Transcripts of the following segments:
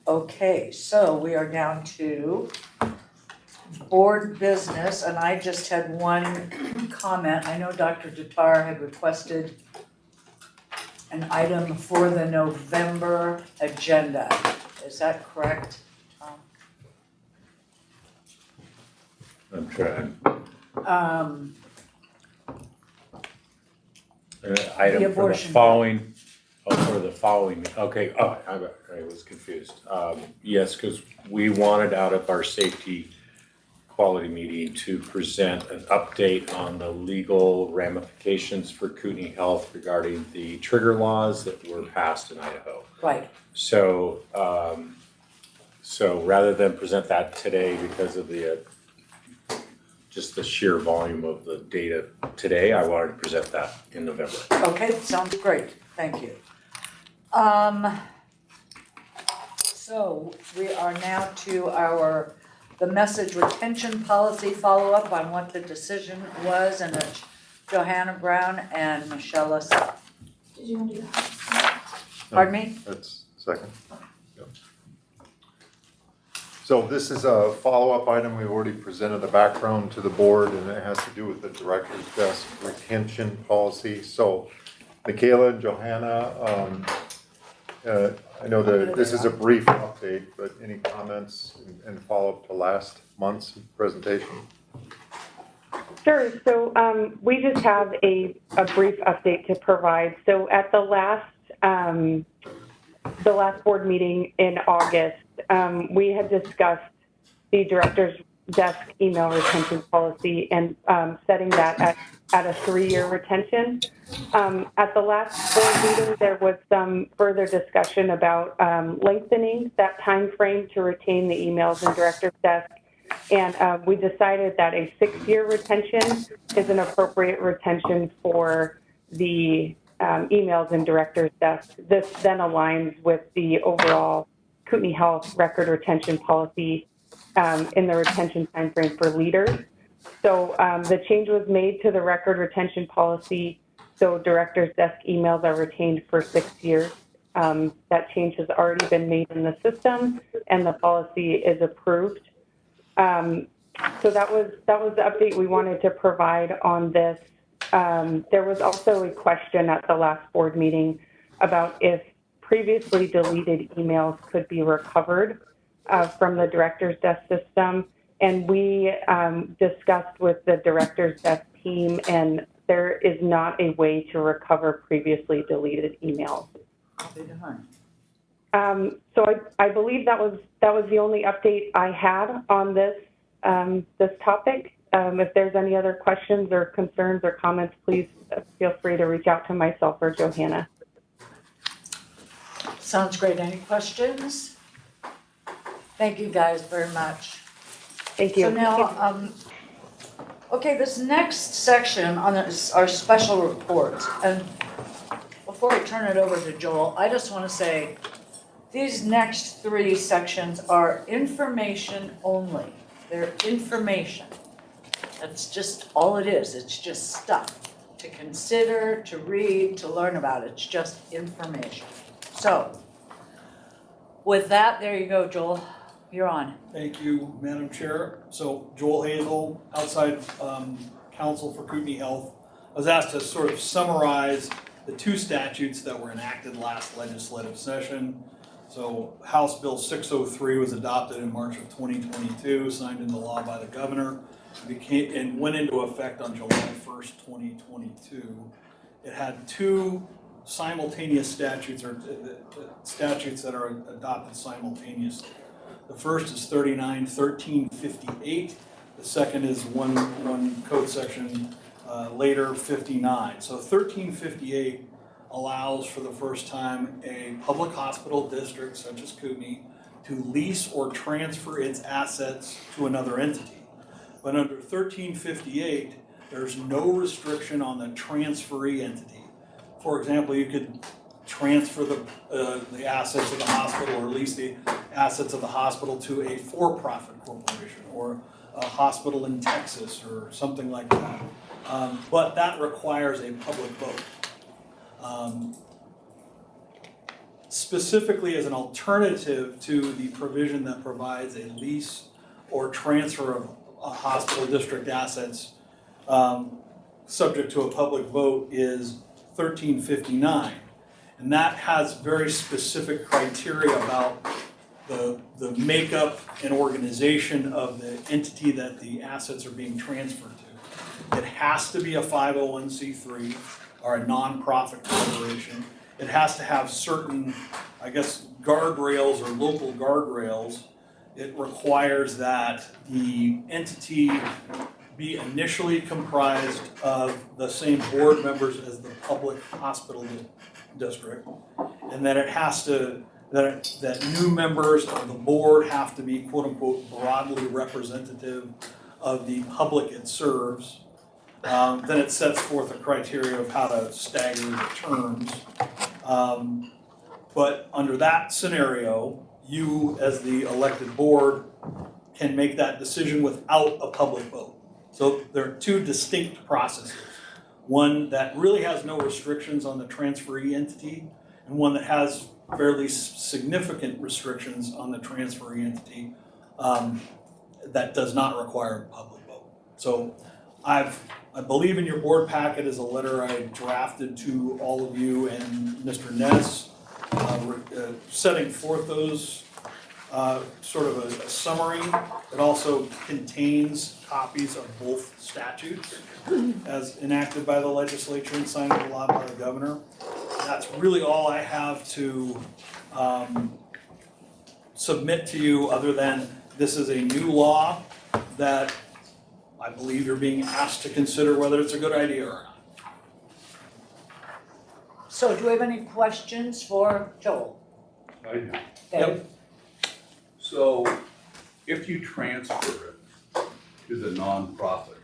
Okay, so we are down to board business, and I just had one comment. I know Dr. Tatar had requested an item for the November agenda. Is that correct, Tom? I'm trying. Item for the abortion. following, for the following, okay, I was confused. Yes, because we wanted out of our safety quality meeting to present an update on the legal ramifications for Kootenai Health regarding the trigger laws that were passed in Idaho. Right. So, so rather than present that today because of the just the sheer volume of the data today, I wanted to present that in November. Okay, sounds great. Thank you. So we are now to the message retention policy follow-up on what the decision was, and it's Johanna Brown and Michelle Lassalle. Did you want to do that? Pardon me? That's second. Yep. So this is a follow-up item. We've already presented a background to the board, and it has to do with the director's desk retention policy. So Michaela and Johanna, I know that this is a brief update, but any comments and follow-up to last month's presentation? Sure. So we just have a brief update to provide. So at the last board meeting in August, we had discussed the director's desk email retention policy and setting that at a 3-year retention. At the last board meeting, there was some further discussion about lengthening that time frame to retain the emails in director's desk. And we decided that a 6-year retention is an appropriate retention for the emails in director's desk. This then aligns with the overall Kootenai Health record retention policy in the retention timeframe for leaders. So the change was made to the record retention policy, so director's desk emails are retained for 6 years. That change has already been made in the system, and the policy is approved. So that was the update we wanted to provide on this. There was also a question at the last board meeting about if previously deleted emails could be recovered from the director's desk system. And we discussed with the director's desk team, and there is not a way to recover previously deleted emails. So I believe that was the only update I had on this topic. If there's any other questions or concerns or comments, please feel free to reach out to myself or Johanna. Sounds great. Any questions? Thank you guys very much. Thank you. So now, okay, this next section on this, our special reports, and before I turn it over to Joel, I just want to say these next 3 sections are information only. They're information. That's just all it is. It's just stuff to consider, to read, to learn about. It's just information. So with that, there you go, Joel. You're on. Thank you, Madam Chair. So Joel Hazel, outside counsel for Kootenai Health. I was asked to sort of summarize the 2 statutes that were enacted last legislative session. So House Bill 603 was adopted in March of 2022, signed into law by the governor, and went into effect on July 1st, 2022. It had 2 simultaneous statutes, or statutes that are adopted simultaneously. The first is 39-1358. The second is one code section later, 59. So 1358 allows for the first time a public hospital district such as Kootenai to lease or transfer its assets to another entity. But under 1358, there's no restriction on the transferee entity. For example, you could transfer the assets of the hospital or lease the assets of the hospital to a for-profit corporation or a hospital in Texas or something like that. But that requires a public vote. specifically as an alternative to the provision that provides a lease or transfer of hospital district assets subject to a public vote is 1359. And that has very specific criteria about the makeup and organization of the entity that the assets are being transferred to. It has to be a 501c3 or a nonprofit corporation. It has to have certain, I guess, guardrails or local guardrails. It requires that the entity be initially comprised of the same board members as the public hospital district, and that it has to, that new members of the board have to be quote unquote broadly representative of the public it serves. Then it sets forth a criteria of how to stagger the terms. But under that scenario, you as the elected board can make that decision without a public vote. So there are two distinct processes. One that really has no restrictions on the transferee entity, and one that has fairly significant restrictions on the transferee entity that does not require a public vote. So I believe in your board packet is a letter I drafted to all of you and Mr. Ness, setting forth those sort of a summary. It also contains copies of both statutes as enacted by the legislature and signed into law by the governor. That's really all I have to submit to you, other than this is a new law that I believe you're being asked to consider whether it's a good idea or not. So do we have any questions for Joel? I do. Dave? So if you transfer it to the nonprofits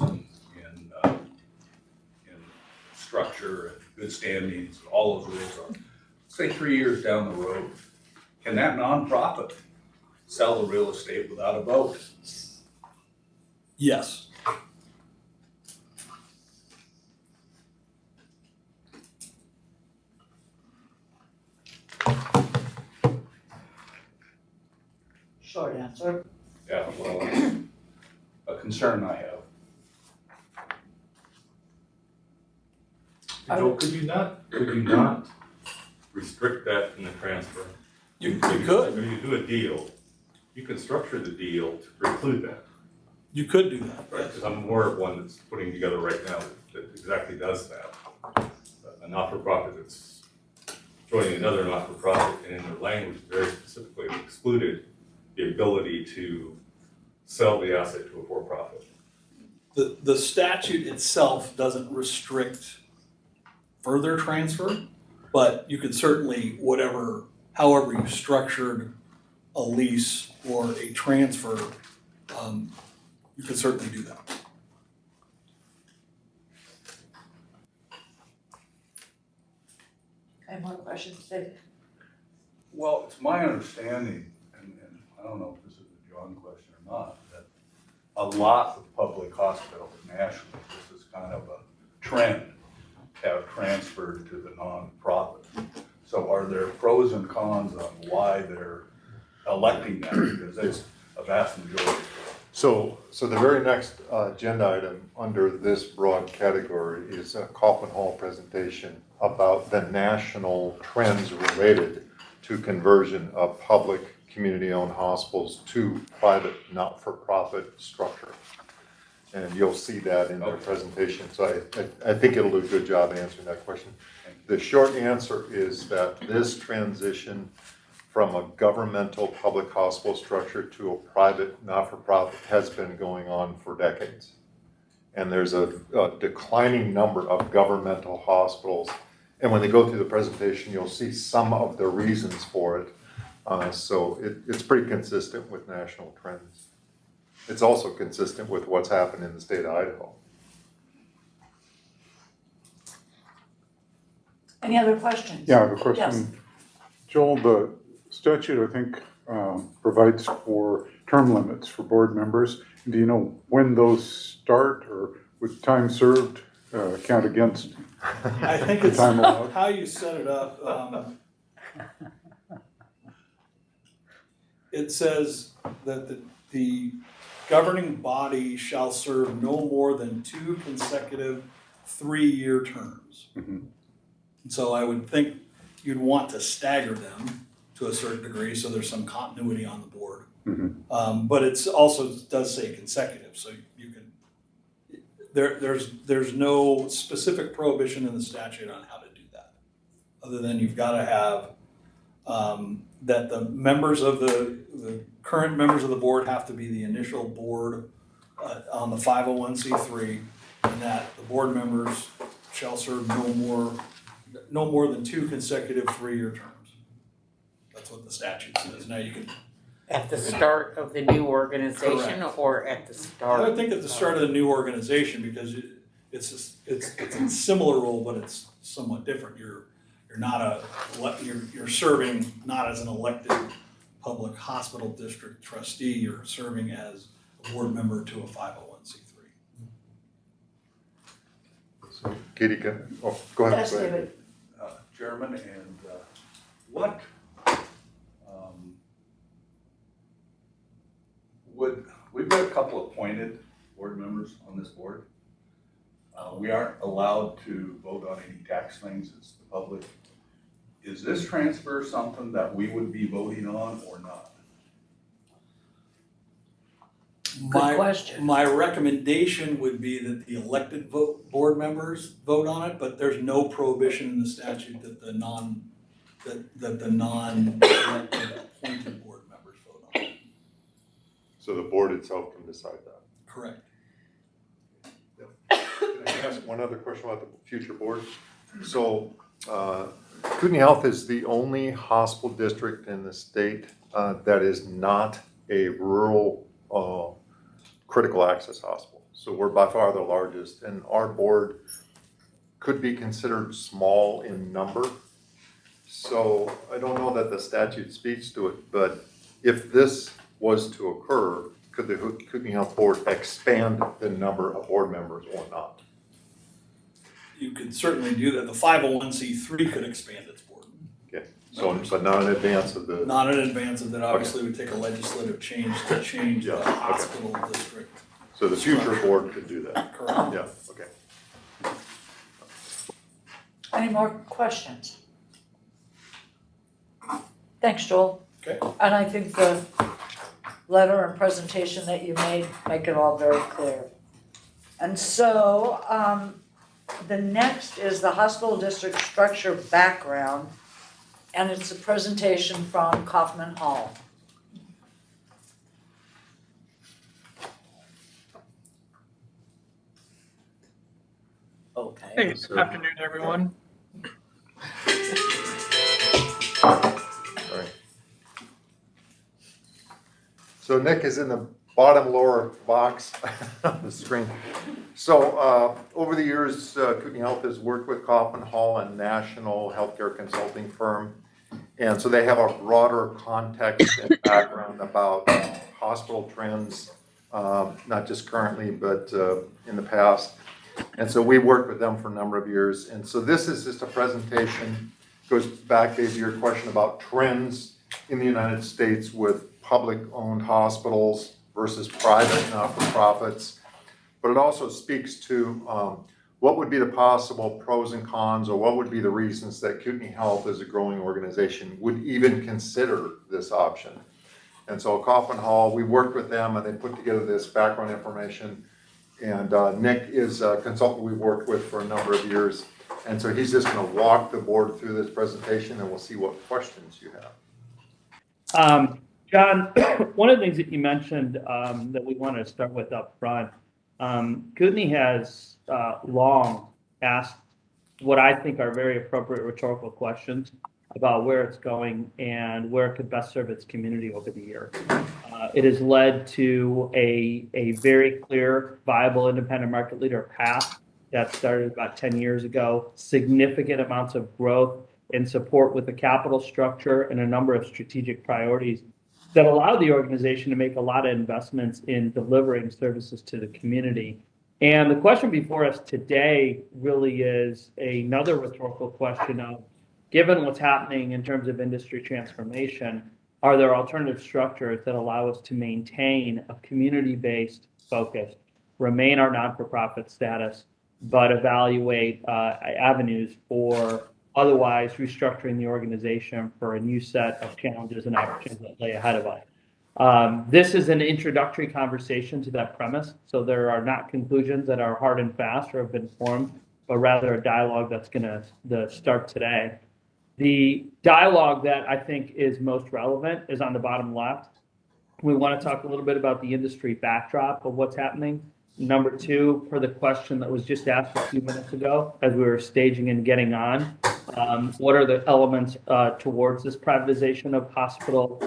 in structure and good standings, all those rules are, say 3 years down the road, can that nonprofit sell the real estate without a vote? Yes. Short answer. Yeah, well, that's a concern I have. Joe, could you not restrict that in the transfer? You could. When you do a deal, you can structure the deal to preclude that. You could do that. Right, because I'm aware of one that's putting together right now that exactly does that. A not-for-profit that's joining another not-for-profit, and in their language very specifically excluded the ability to sell the asset to a for-profit. The statute itself doesn't restrict further transfer, but you could certainly, however you structured a lease or a transfer, you could certainly do that. Any more questions, Dave? Well, it's my understanding, and I don't know if this is a John question or not, that a lot of public hospitals nationally, this is kind of a trend, have transferred to the nonprofit. So are there pros and cons on why they're electing that? Because it's a vast majority. So the very next agenda item under this broad category is a Kaufman Hall presentation about the national trends related to conversion of public community-owned hospitals to private not-for-profit structure. And you'll see that in their presentation. So I think it'll do a good job answering that question. The short answer is that this transition from a governmental public hospital structure to a private not-for-profit has been going on for decades. And there's a declining number of governmental hospitals. And when they go through the presentation, you'll see some of the reasons for it. So it's pretty consistent with national trends. It's also consistent with what's happened in the state of Idaho. Any other questions? Yeah, I have a question. Yes. Joel, the statute, I think, provides for term limits for board members. Do you know when those start or with time served count against I think the it's time allowed? how you set it up. It says that the governing body shall serve no more than 2 consecutive 3-year terms. Mhm. And so I would think you'd want to stagger them to a certain degree, so there's some continuity on the board. Mhm. But it's also does say consecutive, so you can, there's no specific prohibition in the statute on how to do that. Other than you've gotta have, that the members of the current members of the board have to be the initial board on the 501c3, and that the board members shall serve no more than 2 consecutive 3-year terms. That's what the statute says. Now you can, At the start of the new organization Correct. or at the I start? would think at the start of the new organization, because it's a similar role, but it's somewhat different. You're not you're serving not as an elected public hospital district trustee, you're serving as a board member to a 501c3. So Katie, go ahead. Yes, go ahead. David. Chairman, and what we've got a couple appointed board members on this board. We aren't allowed to vote on any tax things, it's the public. Is this transfer something that we would be voting on or not? Good question. My recommendation would be that the elected board members vote on it, but there's no prohibition in the statute that the non-elected appointed board members vote on it. So the board itself can decide that. Correct. Can I ask one other question about the future board? So, Kootenai Health is the only hospital district in the state that is not a rural critical access hospital. So we're by far the largest, and our board could be considered small in number. So I don't know that the statute speaks to it, but if this was to occur, could the Kootenai Health Board expand the number of board members or not? You could certainly do that. The 501c3 could expand its board. Okay, so, but not in advance of the, Not in advance of that, obviously would take a legislative change to change Yeah, the okay. hospital district. so the future board could do that? Correct. Yeah, okay. Any more questions? Thanks, Joel. Okay. And I think the letter and presentation that you made make it all very clear. And so, the next is the hospital district structure background, and it's a presentation from Kaufman Hall. Okay. Hey, good afternoon, everyone. All right. So Nick is in the bottom lower box of the screen. So over the years, Kootenai Health has worked with Kaufman Hall, a national healthcare consulting firm. And so they have a broader context and background about hospital trends, not just currently, but in the past. And so we worked with them for a number of years. And so this is just a presentation, goes back, Dave, to your question about trends in the United States with public-owned hospitals versus private not-for-profits. But it also speaks to what would be the possible pros and cons, or what would be the reasons that Kootenai Health, as a growing organization, would even consider this option. And so Kaufman Hall, we worked with them and they put together this background information. And Nick is a consultant we've worked with for a number of years. And so he's just gonna walk the board through this presentation and we'll see what questions you have. John, one of the things that you mentioned that we want to start with up front, Kootenai has long asked what I think are very appropriate rhetorical questions about where it's going and where it could best serve its community over the year. It has led to a very clear, viable, independent market leader path that started about 10 years ago, significant amounts of growth and support with the capital structure and a number of strategic priorities that allow the organization to make a lot of investments in delivering services to the community And the question before us today really is another rhetorical question of, given what's happening in terms of industry transformation, are there alternative structures that allow us to maintain a community-based focus, remain our non-for-profit status, but evaluate avenues for otherwise restructuring the organization for a new set of challenges and opportunities that lay ahead of us? This is an introductory conversation to that premise, so there are not conclusions that are hard and fast or have been formed, but rather a dialogue that's going to start today. The dialogue that I think is most relevant is on the bottom left. We want to talk a little bit about the industry backdrop of what's happening. Number two, for the question that was just asked a few minutes ago as we were staging and getting on, what are the elements towards this privatization of hospital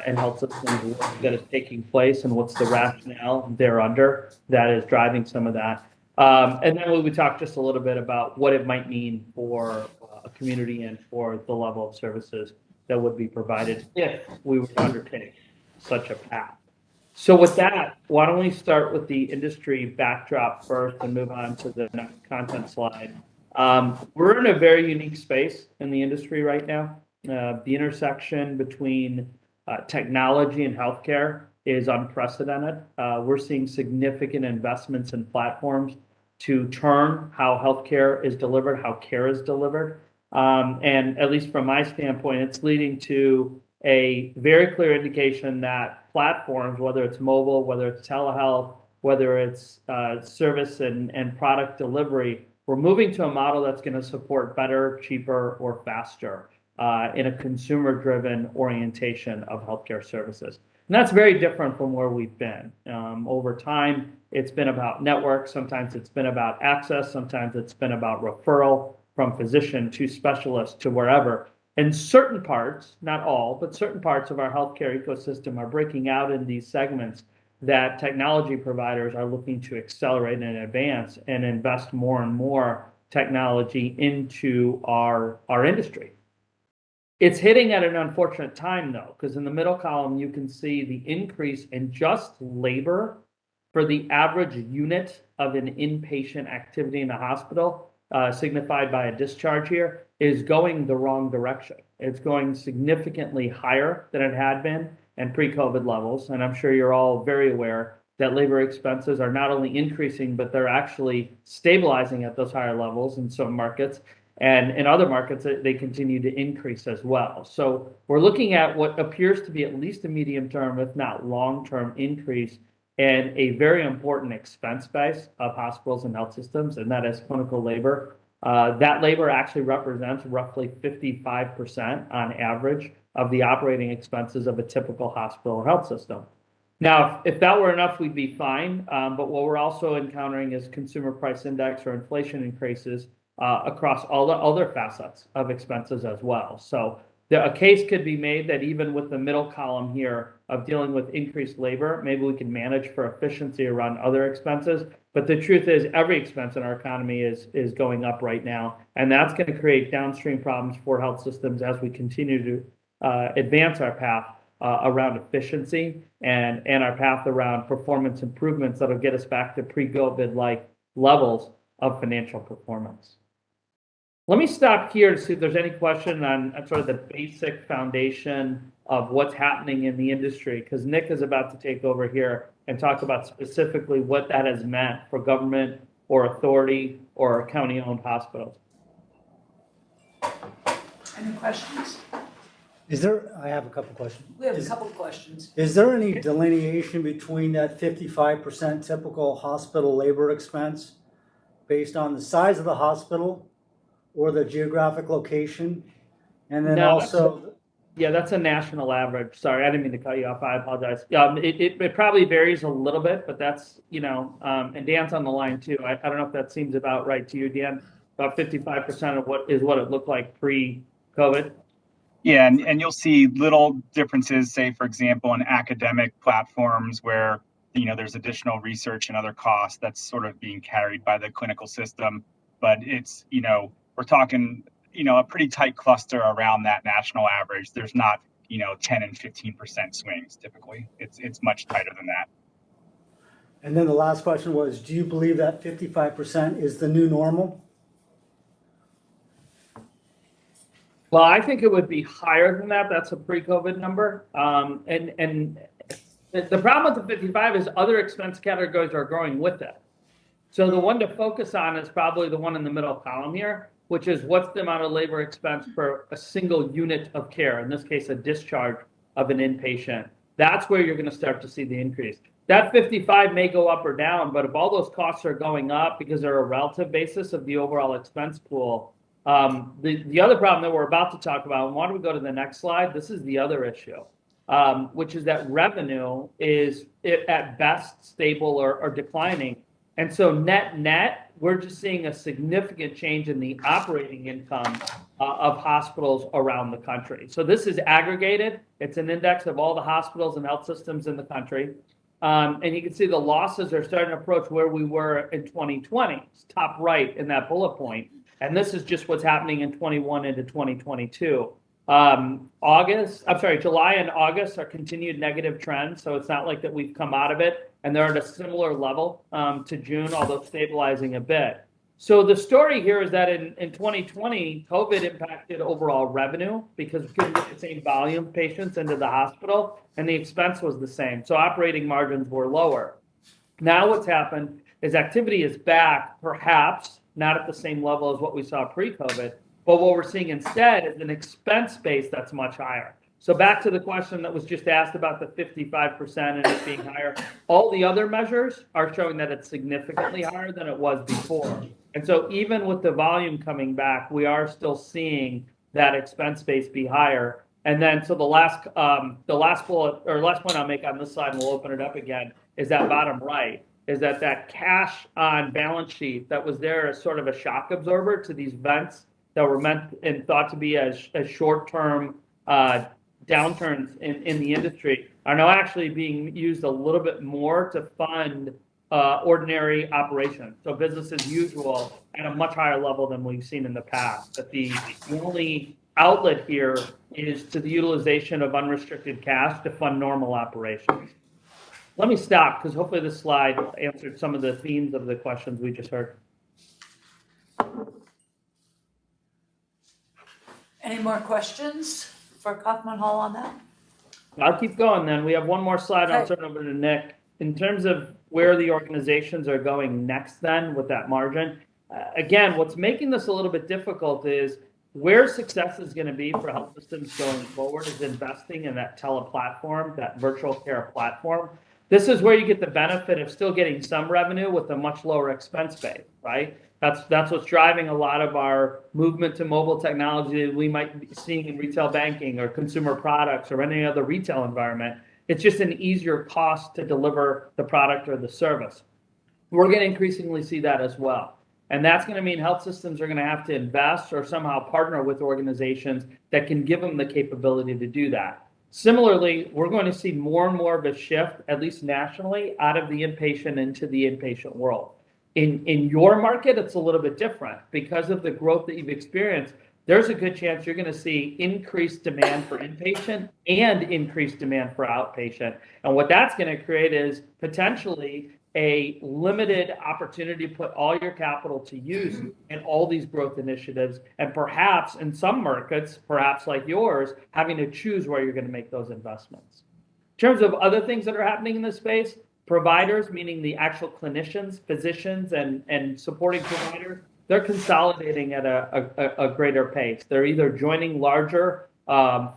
and health systems that is taking place, and what's the rationale thereunder that is driving some of that? And then we would talk just a little bit about what it might mean for a community and for the level of services that would be provided if we were to undertake such a path. So with that, why don't we start with the industry backdrop first and move on to the next content slide. We're in a very unique space in the industry right now. The intersection between technology and healthcare is unprecedented. We're seeing significant investments in platforms to turn how healthcare is delivered, how care is delivered. And at least from my standpoint, it's leading to a very clear indication that platforms, whether it's mobile, whether it's telehealth, whether it's service and product delivery, we're moving to a model that's going to support better, cheaper, or faster in a consumer-driven orientation of healthcare services. And that's very different from where we've been. Over time, it's been about networks. Sometimes it's been about access. Sometimes it's been about referral from physician to specialist to wherever. And certain parts, not all, but certain parts of our healthcare ecosystem are breaking out in these segments that technology providers are looking to accelerate and advance and invest more and more technology into our industry. It's hitting at an unfortunate time, though, because in the middle column, you can see the increase in just labor for the average unit of an inpatient activity in the hospital, signified by a discharge here, is going the wrong direction. It's going significantly higher than it had been and pre-COVID levels. And I'm sure you're all very aware that labor expenses are not only increasing, but they're actually stabilizing at those higher levels in some markets. And in other markets, they continue to increase as well. So we're looking at what appears to be at least a medium-term, if not long-term increase in a very important expense base of hospitals and health systems, and that is clinical labor. That labor actually represents roughly 55% on average of the operating expenses of a typical hospital or health system. Now, if that were enough, we'd be fine. But what we're also encountering is consumer price index or inflation increases across all the other facets of expenses as well. So a case could be made that even with the middle column here of dealing with increased labor, maybe we can manage for efficiency around other expenses. But the truth is every expense in our economy is going up right now. And that's going to create downstream problems for health systems as we continue to advance our path around efficiency and our path around performance improvements that'll get us back to pre-COVID-like levels of financial performance. Let me stop here to see if there's any question on sort of the basic foundation of what's happening in the industry, because Nick is about to take over here and talk about specifically what that has meant for government or authority or county-owned hospitals. Any questions? I have a couple questions. We have a couple questions. Is there any delineation between that 55% typical hospital labor expense based on the size of the hospital or the geographic location? And then also... Yeah, that's a national average. Sorry, I didn't mean to cut you off. I apologize. It probably varies a little bit, but that's, and Dan's on the line too. I don't know if that seems about right to you, Dan. About 55% of what it looked like pre-COVID. Yeah, and you'll see little differences, say, for example, in academic platforms where, there's additional research and other costs that's sort of being carried by the clinical system. But it's, we're talking, a pretty tight cluster around that national average. There's not, 10 and 15% swings typically. It's much tighter than that. And then the last question was, do you believe that 55% is the new normal? Well, I think it would be higher than that. That's a pre-COVID number. And the problem with the 55 is other expense categories are growing with it. So the one to focus on is probably the one in the middle column here, which is what's the amount of labor expense per a single unit of care, in this case, a discharge of an inpatient. That's where you're going to start to see the increase. That 55 may go up or down, but if all those costs are going up because they're a relative basis of the overall expense pool, the other problem that we're about to talk about, and why don't we go to the next slide? This is the other issue, which is that revenue is at best stable or declining. And so net, we're just seeing a significant change in the operating income of hospitals around the country. So this is aggregated. It's an index of all the hospitals and health systems in the country. And you can see the losses are starting to approach where we were in 2020. It's top right in that bullet point. And this is just what's happening in 21 into 2022. July and August are continued negative trends. So it's not like that we've come out of it and they're at a similar level to June, although stabilizing a bit. So the story here is that in 2020, COVID impacted overall revenue because we couldn't get the same volume of patients into the hospital and the expense was the same. So operating margins were lower. Now what's happened is activity is back, perhaps not at the same level as what we saw pre-COVID, but what we're seeing instead is an expense base that's much higher. So back to the question that was just asked about the 55% and it being higher, all the other measures are showing that it's significantly higher than it was before. And so even with the volume coming back, we are still seeing that expense base be higher. And then so the last bullet or last point I'll make on this slide, and we'll open it up again, is that bottom right, is that cash on balance sheet that was there as sort of a shock absorber to these vents that were meant and thought to be as short-term downturns in the industry are now actually being used a little bit more to fund ordinary operations. So business as usual at a much higher level than we've seen in the past. But the only outlet here is to the utilization of unrestricted cash to fund normal operations. Let me stop because hopefully this slide answered some of the themes of the questions we just heard. Any more questions for Kaufman Hall on that? I'll keep going then. We have one more slide. I'll turn over to Nick. In terms of where the organizations are going next then with that margin, again, what's making this a little bit difficult is where success is going to be for health systems going forward is investing in that tele-platform, that virtual care platform. This is where you get the benefit of still getting some revenue with a much lower expense base, right? That's what's driving a lot of our movement to mobile technology that we might be seeing in retail banking or consumer products or any other retail environment. It's just an easier cost to deliver the product or the service. We're going to increasingly see that as well. And that's going to mean health systems are going to have to invest or somehow partner with organizations that can give them the capability to do that. Similarly, we're going to see more and more of a shift, at least nationally, out of the inpatient into the inpatient world. In your market, it's a little bit different. Because of the growth that you've experienced, there's a good chance you're going to see increased demand for inpatient and increased demand for outpatient. And what that's going to create is potentially a limited opportunity to put all your capital to use in all these growth initiatives, and perhaps in some markets, perhaps like yours, having to choose where you're going to make those investments. In terms of other things that are happening in this space, providers, meaning the actual clinicians, physicians, and supporting providers, they're consolidating at a greater pace. They're either joining larger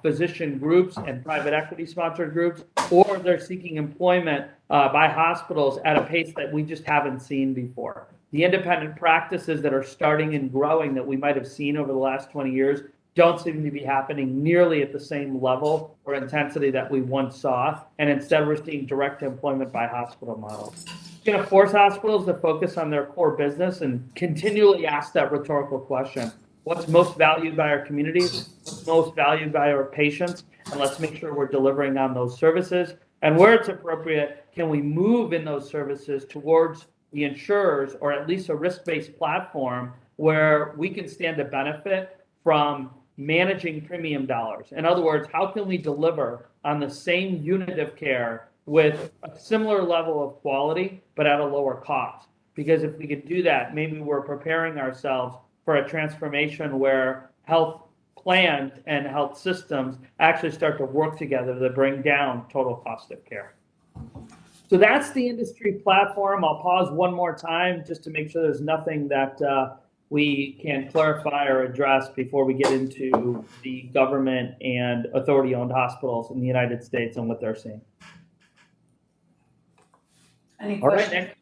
physician groups and private equity sponsored groups, or they're seeking employment by hospitals at a pace that we just haven't seen before. The independent practices that are starting and growing that we might have seen over the last 20 years don't seem to be happening nearly at the same level or intensity that we once saw. And instead, we're seeing direct employment by hospital models. It's going to force hospitals to focus on their core business and continually ask that rhetorical question. What's most valued by our communities? What's most valued by our patients? And let's make sure we're delivering on those services. And where it's appropriate, can we move in those services towards the insurers or at least a risk-based platform where we can stand to benefit from managing premium dollars? In other words, how can we deliver on the same unit of care with a similar level of quality, but at a lower cost. Because if we could do that, maybe we're preparing ourselves for a transformation where health plans and health systems actually start to work together to bring down total cost of care. So that's the industry platform. I'll pause one more time just to make sure there's nothing that we can clarify or address before we get into the government and authority-owned hospitals in the United States and what they're seeing. Any All right, questions? Nick.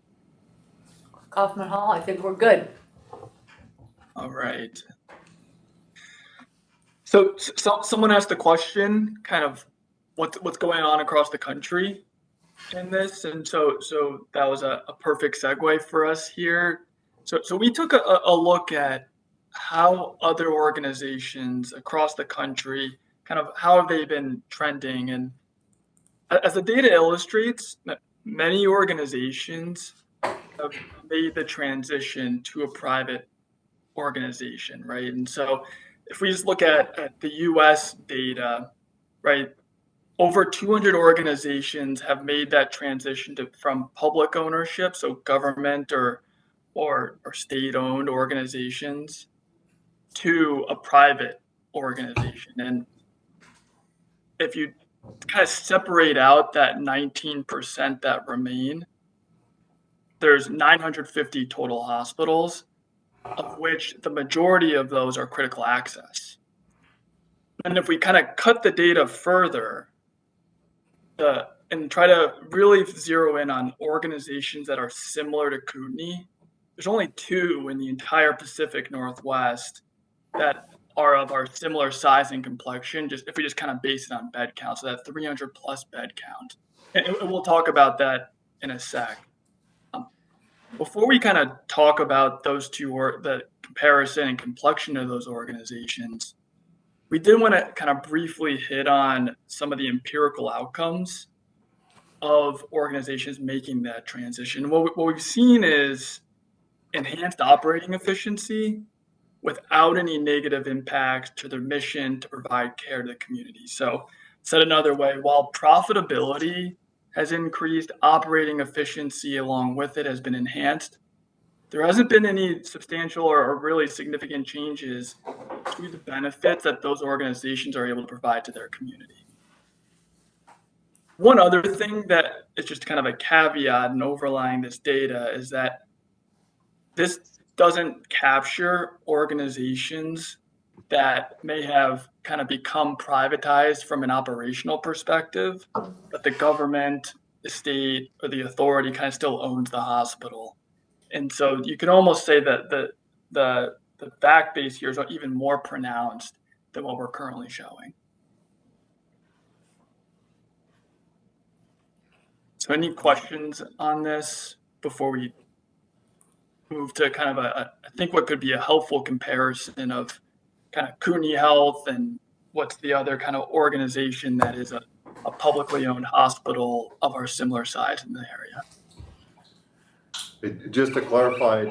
Kaufman Hall, I think we're good. All right. So someone asked the question, kind of what's going on across the country in this, and so that was a perfect segue for us here. So we took a look at how other organizations across the country, kind of how have they been trending, and as the data illustrates, many organizations have made the transition to a private organization, right? And so if we just look at the US data, right, over 200 organizations have made that transition from public ownership, so government or state-owned organizations, to a private organization. And if you kind of separate out that 19% that remain, there's 950 total hospitals, of which the majority of those are critical access. And if we kind of cut the data further and try to really zero in on organizations that are similar to Kootenai, there's only 2 in the entire Pacific Northwest that are of our similar size and complexion, just if we just kind of base it on bed count, so that 300 plus bed count. And we'll talk about that in a sec. Before we kind of talk about those two, or the comparison and complexion of those organizations, we did want to kind of briefly hit on some of the empirical outcomes of organizations making that transition. What we've seen is enhanced operating efficiency without any negative impact to their mission to provide care to the community. So said another way, while profitability has increased, operating efficiency along with it has been enhanced. There hasn't been any substantial or really significant changes to the benefits that those organizations are able to provide to their community. One other thing that is just kind of a caveat and overlying this data is that this doesn't capture organizations that may have kind of become privatized from an operational perspective, but the government, the state, or the authority kind of still owns the hospital. And so you can almost say that the fact base here is even more pronounced than what we're currently showing. So any questions on this before we move to kind of I think what could be a helpful comparison of kind of Kootenai Health and what's the other kind of organization that is a publicly owned hospital of our similar size in the area. Just to clarify,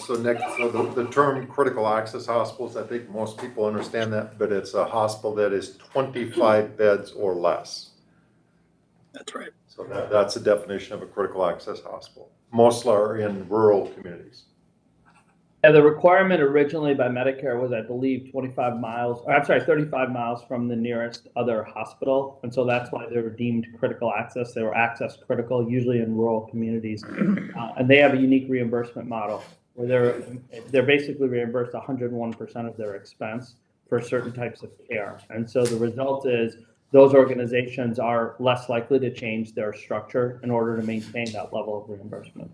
so Nick, so the term critical access hospitals, I think most people understand that, but it's a hospital that is 25 beds or less. That's right. So that's the definition of a critical access hospital. Most are in rural communities. Yeah, the requirement originally by Medicare was, I believe, 35 miles from the nearest other hospital. And so that's why they were deemed critical access. They were access critical, usually in rural communities. And they have a unique reimbursement model where they're basically reimbursed 101% of their expense for certain types of care. And so the result is those organizations are less likely to change their structure in order to maintain that level of reimbursement.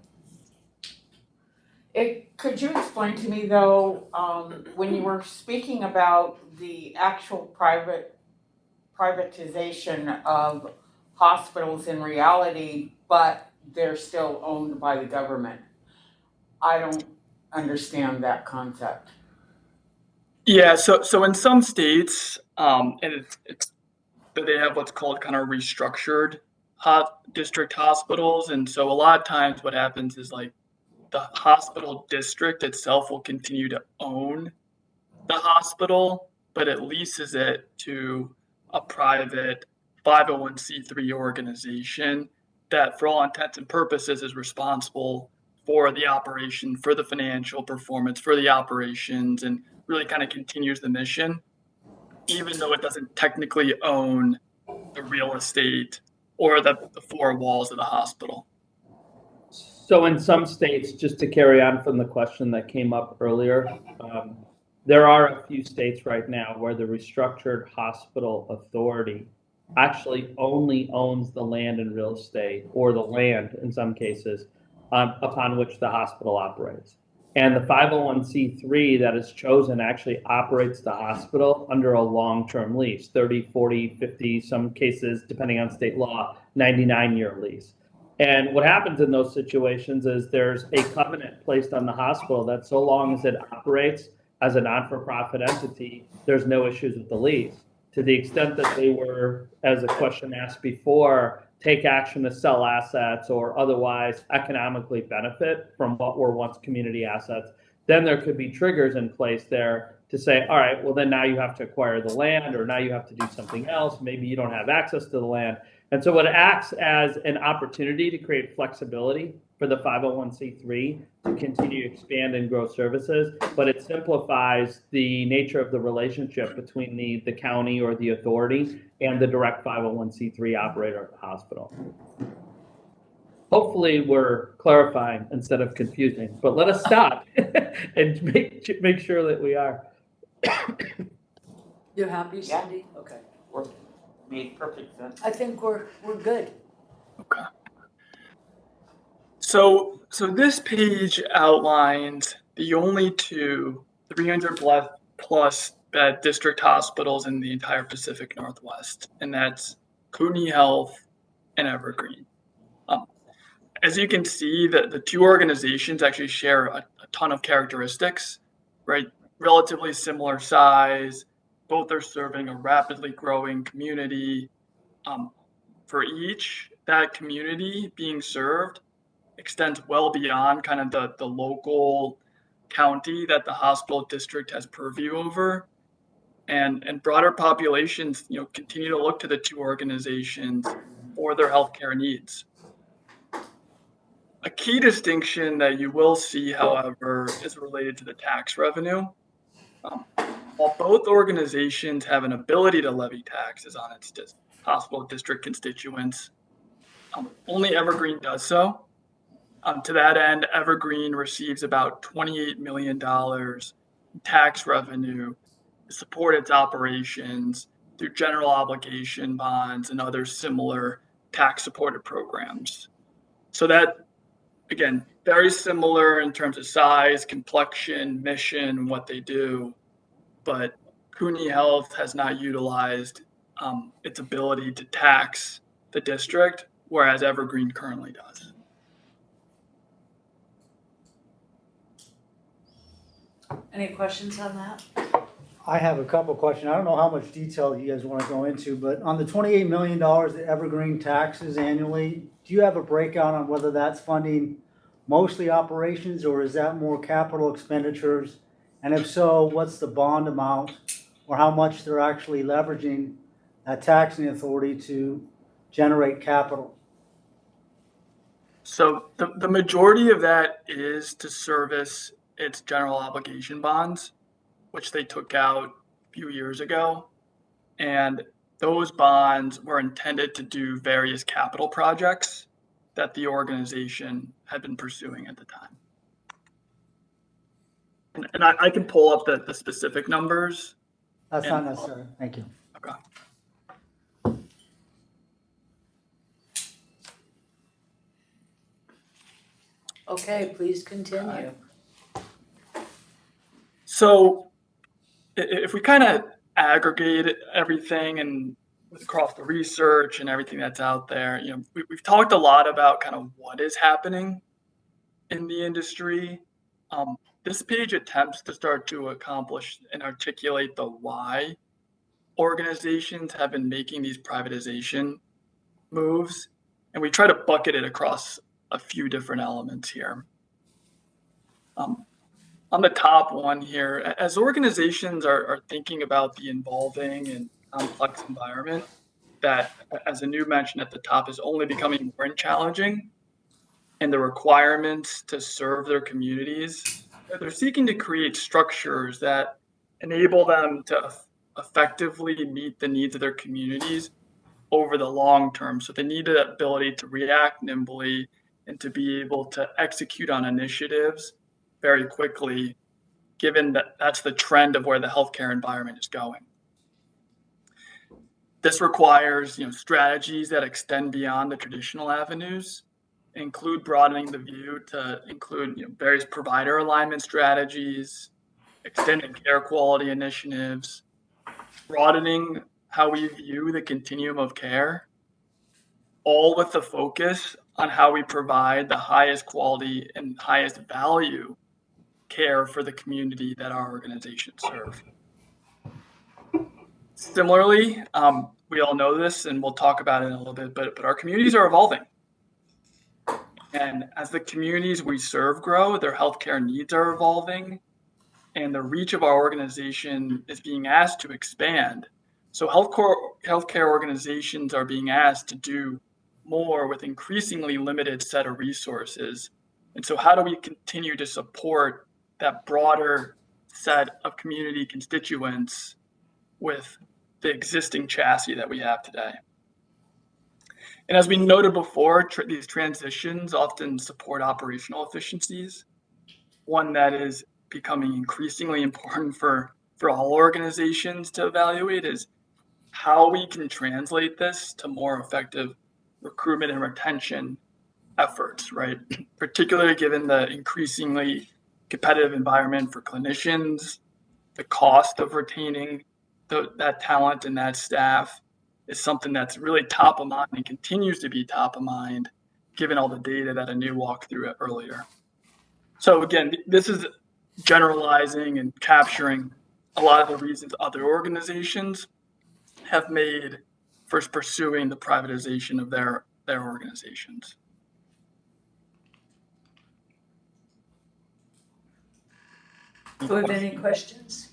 Could you explain to me though, when you were speaking about the actual privatization of hospitals in reality, but they're still owned by the government? I don't understand that concept. Yeah, so in some states, and it's they have what's called kind of restructured district hospitals, and so a lot of times what happens is like the hospital district itself will continue to own the hospital, but it leases it to a private 501c3 organization that for all intents and purposes is responsible for the operation, for the financial performance, for the operations, and really kind of continues the mission, even though it doesn't technically own the real estate or the four walls of the hospital. So in some states, just to carry on from the question that came up earlier, there are a few states right now where the restructured hospital authority actually only owns the land and real estate, or the land in some cases, upon which the hospital operates. And the 501c3 that is chosen actually operates the hospital under a long-term lease, 30, 40, 50, some cases, depending on state law, 99-year lease. And what happens in those situations is there's a covenant placed on the hospital that so long as it operates as a non-for-profit entity, there's no issues with the lease. To the extent that they were, as a question asked before, take action to sell assets or otherwise economically benefit from what were once community assets, then there could be triggers in place there to say, all right, well, then now you have to acquire the land, or now you have to do something else. Maybe you don't have access to the land. And so it acts as an opportunity to create flexibility for the 501c3 to continue to expand and grow services, but it simplifies the nature of the relationship between the county or the authority and the direct 501c3 operator of the hospital. Hopefully we're clarifying instead of confusing, but let us stop and make sure that we are. You're happy, Yeah. Cindy? Okay. Made perfect sense. I think we're good. Okay. So this page outlines the only two 300 plus bed district hospitals in the entire Pacific Northwest, and that's Kootenai Health and Evergreen. As you can see, the two organizations actually share a ton of characteristics, right? Relatively similar size. Both are serving a rapidly growing community. For each, that community being served extends well beyond kind of the local county that the hospital district has purview over. And broader populations, continue to look to the two organizations for their healthcare needs. A key distinction that you will see, however, is related to the tax revenue. While both organizations have an ability to levy taxes on its hospital district constituents, only Evergreen does so. To that end, Evergreen receives about $28 million in tax revenue to support its operations through general obligation bonds and other similar tax-supported programs. So that, again, very similar in terms of size, complexion, mission, what they do, but Kootenai Health has not utilized its ability to tax the district, whereas Evergreen currently does. Any questions on that? I have a couple questions. I don't know how much detail you guys want to go into, but on the $28 million that Evergreen taxes annually, do you have a breakout on whether that's funding mostly operations, or is that more capital expenditures? And if so, what's the bond amount, or how much they're actually leveraging that taxing authority to generate capital? So the majority of that is to service its general obligation bonds, which they took out a few years ago. And those bonds were intended to do various capital projects that the organization had been pursuing at the time. And I can pull up the specific numbers. That's not necessary. Thank you. Okay. Okay, please continue. So if we kind of aggregate everything and across the research and everything that's out there, we've talked a lot about kind of what is happening in the industry. This page attempts to start to accomplish and articulate the why organizations have been making these privatization moves, and we try to bucket it across a few different elements here. On the top one here, as organizations are thinking about the evolving and complex environment that, as Anu mentioned at the top, is only becoming more challenging, and the requirements to serve their communities, they're seeking to create structures that enable them to effectively meet the needs of their communities over the long term. So they need the ability to react nimbly and to be able to execute on initiatives very quickly, given that that's the trend of where the healthcare environment is going. This requires, strategies that extend beyond the traditional avenues, include broadening the view to include, various provider alignment strategies, extending care quality initiatives, broadening how we view the continuum of care, all with the focus on how we provide the highest quality and highest value care for the community that our organizations serve. Similarly, we all know this, and we'll talk about it in a little bit, but our communities are evolving. And as the communities we serve grow, their healthcare needs are evolving, and the reach of our organization is being asked to expand. So healthcare organizations are being asked to do more with increasingly limited set of resources. And so how do we continue to support that broader set of community constituents with the existing chassis that we have today? And as we noted before, these transitions often support operational efficiencies. One that is becoming increasingly important for all organizations to evaluate is how we can translate this to more effective recruitment and retention efforts, right? Particularly given the increasingly competitive environment for clinicians, the cost of retaining that talent and that staff is something that's really top of mind and continues to be top of mind, given all the data that Anu walked through earlier. So again, this is generalizing and capturing a lot of the reasons other organizations have made for pursuing the privatization of their organizations. Do we have any questions?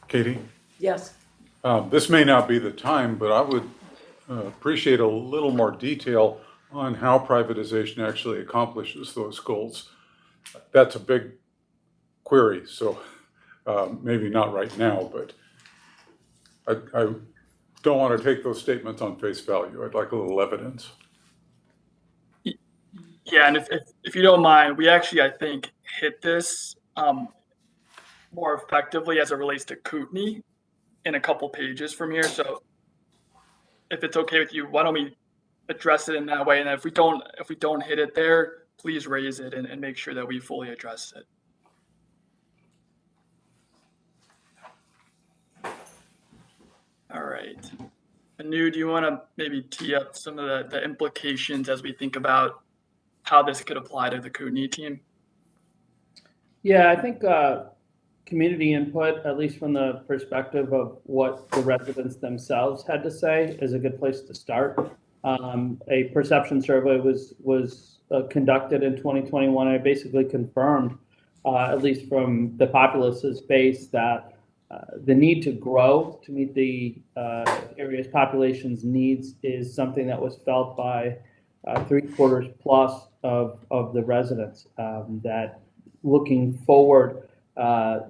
Katie, Yes. this may not be the time, but I would appreciate a little more detail on how privatization actually accomplishes those goals. That's a big query, so maybe not right now, but I don't want to take those statements on face value. I'd like a little evidence. Yeah, and if you don't mind, we actually, I think, hit this more effectively as it relates to Kootenai in a couple pages from here. So if it's okay with you, why don't we address it in that way? And if we don't hit it there, please raise it and make sure that we fully address it. All right. Anu, do you want to maybe tee up some of the implications as we think about how this could apply to the Kootenai team? Yeah, I think community input, at least from the perspective of what the residents themselves had to say, is a good place to start. A perception survey was conducted in 2021. And it basically confirmed, at least from the populace's base, that the need to grow to meet the area's population's needs is something that was felt by 3/4 plus of the residents. That looking forward,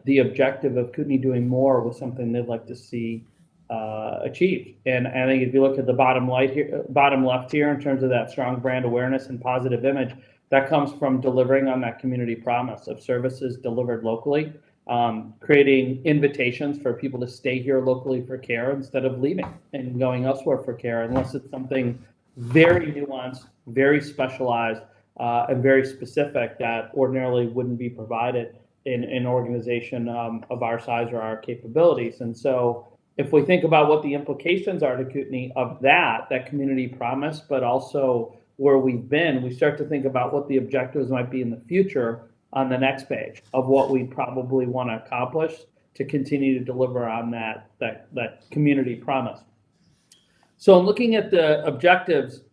the objective of Kootenai doing more was something they'd like to see achieved. And I think if you look at the bottom left here, in terms of that strong brand awareness and positive image, that comes from delivering on that community promise of services delivered locally, creating invitations for people to stay here locally for care instead of leaving and going elsewhere for care, unless it's something very nuanced, very specialized, and very specific that ordinarily wouldn't be provided in an organization of our size or our capabilities. And so if we think about what the implications are to Kootenai of that community promise, but also where we've been, we start to think about what the objectives might be in the future on the next page of what we probably want to accomplish to continue to deliver on that community promise. So I'm looking at the objectives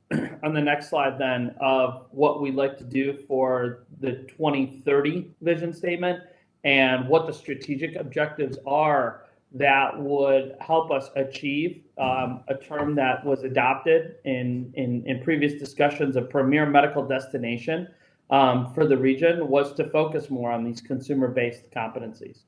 on the next slide then of what we'd like to do for the 2030 vision statement and what the strategic objectives are that would help us achieve a term that was adopted in previous discussions of premier medical destination for the region was to focus more on these consumer-based competencies.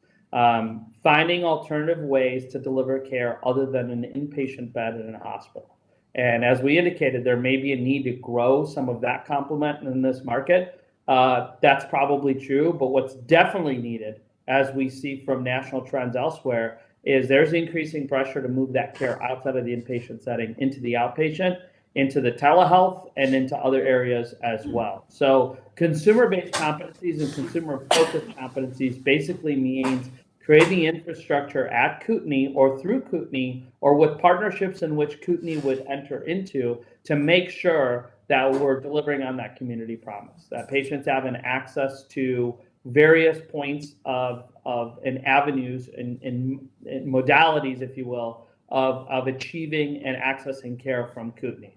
Finding alternative ways to deliver care other than an inpatient bed in a hospital. And as we indicated, there may be a need to grow some of that complement in this market. That's probably true, but what's definitely needed, as we see from national trends elsewhere, is there's increasing pressure to move that care outside of the inpatient setting into the outpatient, into the telehealth, and into other areas as well. So consumer-based competencies and consumer-focused competencies basically means creating infrastructure at Kootenai or through Kootenai or with partnerships in which Kootenai would enter into to make sure that we're delivering on that community promise, that patients have an access to various points of and avenues and modalities, if you will, of achieving and accessing care from Kootenai.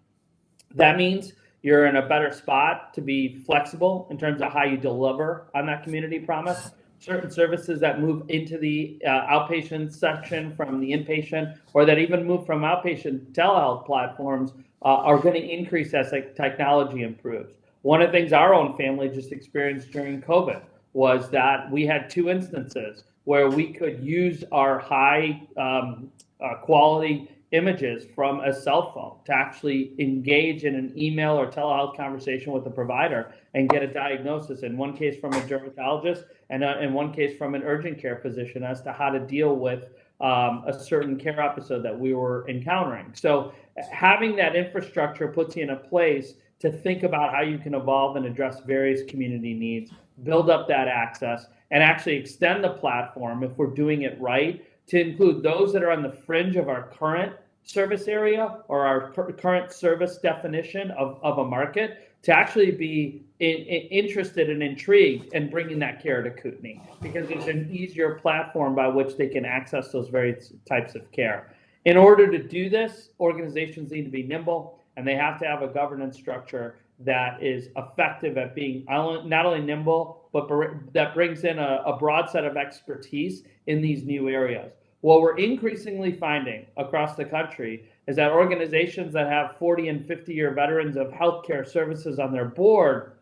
That means you're in a better spot to be flexible in terms of how you deliver on that community promise. Certain services that move into the outpatient section from the inpatient, or that even move from outpatient telehealth platforms, are going to increase as technology improves. One of the things our own family just experienced during COVID was that we had two instances where we could use our high quality images from a cell phone to actually engage in an email or telehealth conversation with the provider and get a diagnosis, in one case from a dermatologist and in one case from an urgent care physician, as to how to deal with a certain care episode that we were encountering. So having that infrastructure puts you in a place to think about how you can evolve and address various community needs, build up that access, and actually extend the platform, if we're doing it right, to include those that are on the fringe of our current service area or our current service definition of a market, to actually be interested and intrigued in bringing that care to Kootenai, because it's an easier platform by which they can access those various types of care. In order to do this, organizations need to be nimble, and they have to have a governance structure that is effective at being not only nimble, but that brings in a broad set of expertise in these new areas. What we're increasingly finding across the country is that organizations that have 40 and 50-year veterans of healthcare services on their board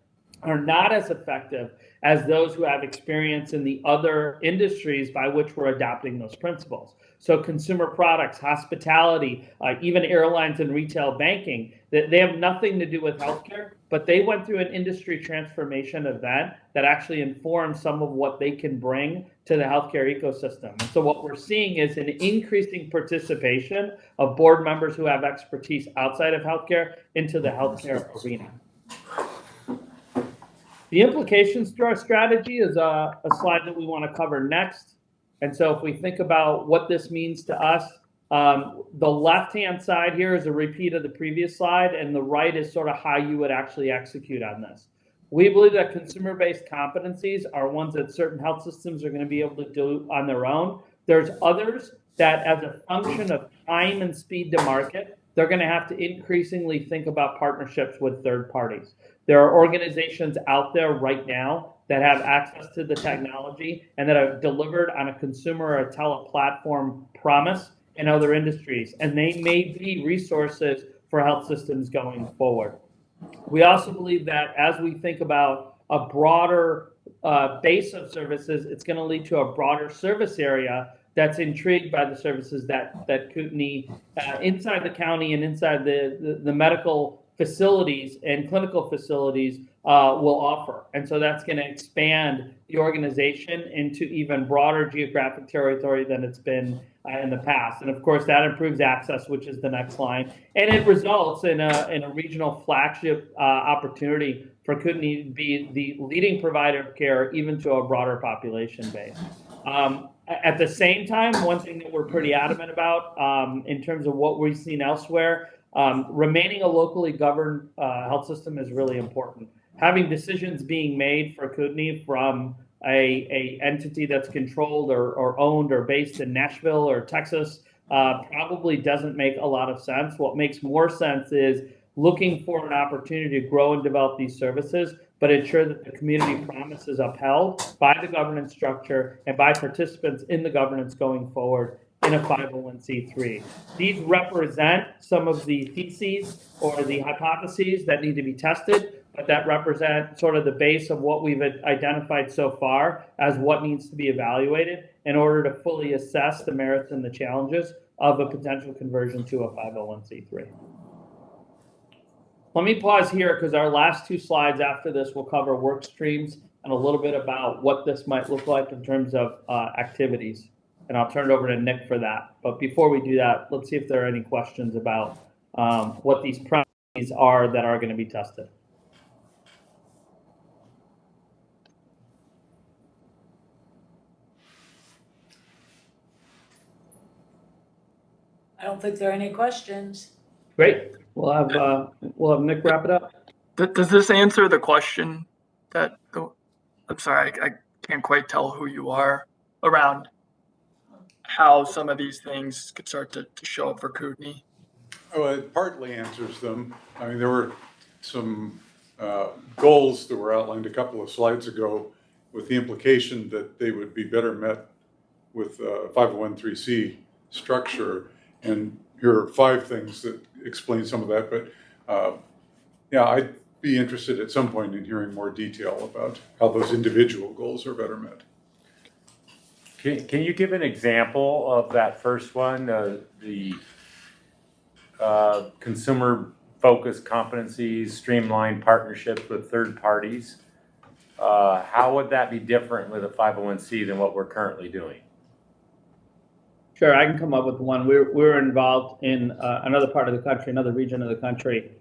are not as effective as those who have experience in the other industries by which we're adopting those principles. So consumer products, hospitality, even airlines and retail banking, they have nothing to do with healthcare, but they went through an industry transformation event that actually informed some of what they can bring to the healthcare ecosystem. And so what we're seeing is an increasing participation of board members who have expertise outside of healthcare into the healthcare arena. The implications to our strategy is a slide that we want to cover next. And so if we think about what this means to us, the left-hand side here is a repeat of the previous slide, and the right is sort of how you would actually execute on this. We believe that consumer-based competencies are ones that certain health systems are going to be able to do on their own. There's others that, as a function of time and speed to market, they're going to have to increasingly think about partnerships with third parties. There are organizations out there right now that have access to the technology and that have delivered on a consumer or a tele-platform promise in other industries, and they may be resources for health systems going forward. We also believe that as we think about a broader base of services, it's going to lead to a broader service area that's intrigued by the services that Kootenai, inside the county and inside the medical facilities and clinical facilities will offer. And so that's going to expand the organization into even broader geographic territory than it's been in the past. And of course, that improves access, which is the next line. And it results in a regional flagship opportunity for Kootenai to be the leading provider of care, even to a broader population base. At the same time, one thing that we're pretty adamant about in terms of what we've seen elsewhere, remaining a locally governed health system is really important. Having decisions being made for Kootenai from a entity that's controlled or owned or based in Nashville or Texas probably doesn't make a lot of sense. What makes more sense is looking for an opportunity to grow and develop these services, but ensure that the community promise is upheld by the governance structure and by participants in the governance going forward in a 501c3. These represent some of the theses or the hypotheses that need to be tested, but that represent sort of the base of what we've identified so far as what needs to be evaluated in order to fully assess the merits and the challenges of a potential conversion to a 501c3. Let me pause here because our last two slides after this will cover work streams and a little bit about what this might look like in terms of activities. And I'll turn it over to Nick for that. But before we do that, let's see if there are any questions about what these processes are that are going to be tested. I don't think there are any questions. Great. We'll have Nick wrap it up. Does this answer the question that, I'm sorry, I can't quite tell who you are, around how some of these things could start to show up for Kootenai? Well, it partly answers them. I mean, there were some goals that were outlined a couple of slides ago with the implication that they would be better met with 501(c)(3) structure. And here are 5 things that explain some of that. But yeah, I'd be interested at some point in hearing more detail about how those individual goals are better met. Can you give an example of that first one, the consumer-focused competencies, streamlined partnerships with third parties? How would that be different with a 501c than what we're currently doing? Sure, I can come up with one. We're involved in another part of the country, another region of the country,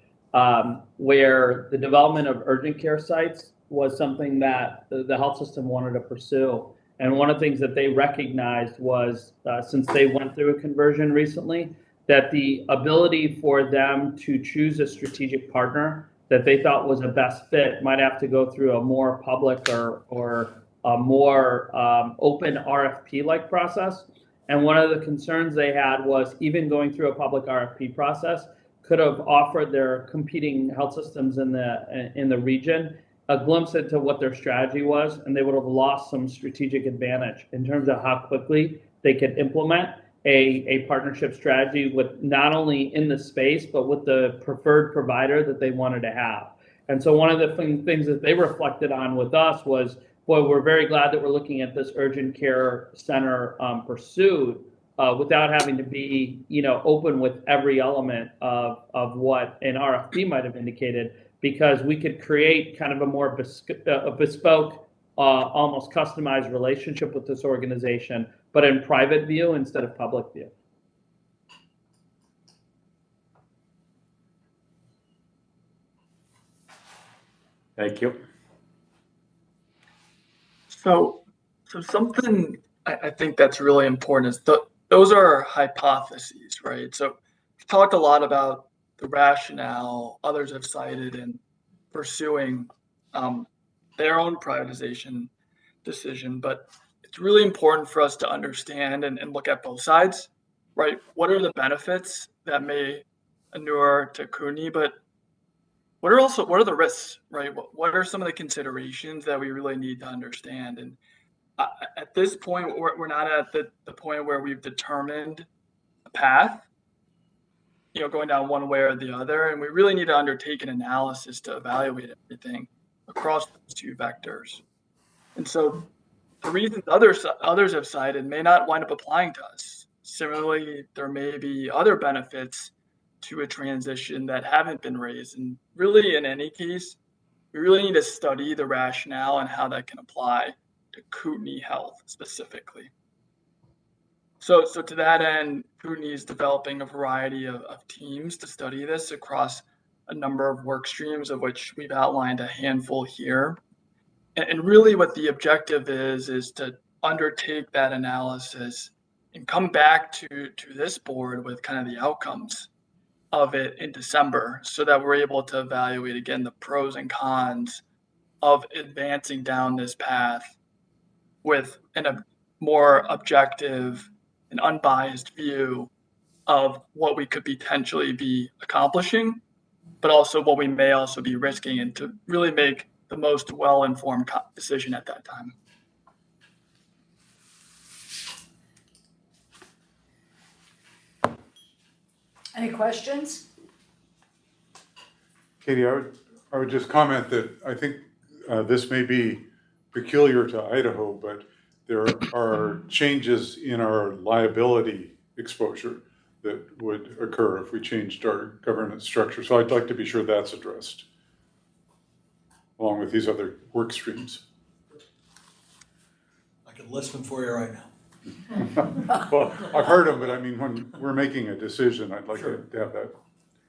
where the development of urgent care sites was something that the health system wanted to pursue. And one of the things that they recognized was, since they went through a conversion recently, that the ability for them to choose a strategic partner that they thought was a best fit might have to go through a more public or a more open RFP-like process. And one of the concerns they had was even going through a public RFP process could have offered their competing health systems in the region a glimpse into what their strategy was, and they would have lost some strategic advantage in terms of how quickly they could implement a partnership strategy with not only in the space, but with the preferred provider that they wanted to have. And so one of the things that they reflected on with us was, boy, we're very glad that we're looking at this urgent care center pursuit without having to be, open with every element of what an RFP might have indicated, because we could create kind of a more bespoke, almost customized relationship with this organization, but in private view instead of public view. Thank you. So something I think that's really important is those are hypotheses, right? So we've talked a lot about the rationale others have cited in pursuing their own privatization decision, but it's really important for us to understand and look at both sides, right? What are the benefits that may inure to Kootenai, but what are the risks, right? What are some of the considerations that we really need to understand? And at this point, we're not at the point where we've determined a path, going down one way or the other, and we really need to undertake an analysis to evaluate everything across those two vectors. And so the reasons others have cited may not wind up applying to us. Similarly, there may be other benefits to a transition that haven't been raised. And really, in any case, we really need to study the rationale and how that can apply to Kootenai Health specifically. So to that end, Kootenai is developing a variety of teams to study this across a number of work streams, of which we've outlined a handful here. And really what the objective is to undertake that analysis and come back to this board with kind of the outcomes of it in December, so that we're able to evaluate again the pros and cons of advancing down this path with a more objective and unbiased view of what we could potentially be accomplishing, but also what we may also be risking, and to really make the most well-informed decision at that time. Any questions? Katie, I would just comment that I think this may be peculiar to Idaho, but there are changes in our liability exposure that would occur if we changed our governance structure. So I'd like to be sure that's addressed, along with these other work streams. I can list them for you right now. Well, I've heard them, but I mean, when we're making a decision, I'd like Sure. to have that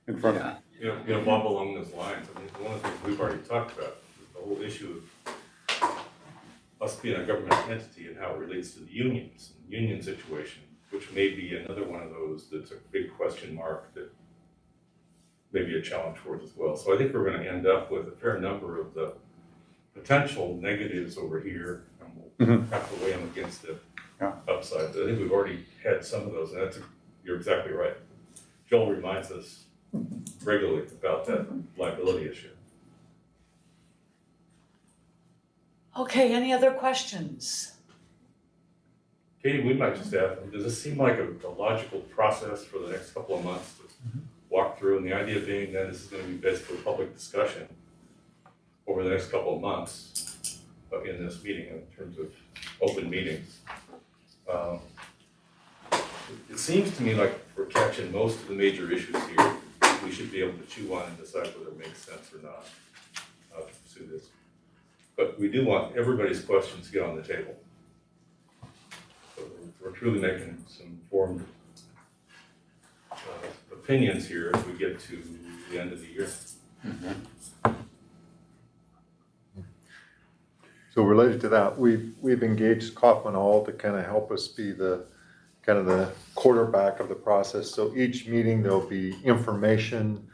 in front of me. You know, Bob, along those lines, I mean, one of the things we've already talked about is the whole issue of us being a government entity and how it relates to the unions, and union situation, which may be another one of those that's a big question mark that may be a challenge for us as well. So I think we're gonna end up with a fair number of the potential negatives over here, and we'll have to weigh them against the upside. But I think we've already had some of those, and you're exactly right. Joel reminds us regularly about that liability issue. Okay, any other questions? Katie, we might just ask, does this seem like a logical process for the next couple of months to walk through? And the idea being that this is going to be basically public discussion over the next couple of months in this meeting in terms of open meetings. It seems to me like we're catching most of the major issues here. We should be able to chew on and decide whether it makes sense or not to pursue this. But we do want everybody's questions to get on the table. So we're truly making some informed opinions here as we get to the end of the year. So related to that, we've engaged Kaufman Hall to kind of help us be the kind of the quarterback of the process. So each meeting, there'll be information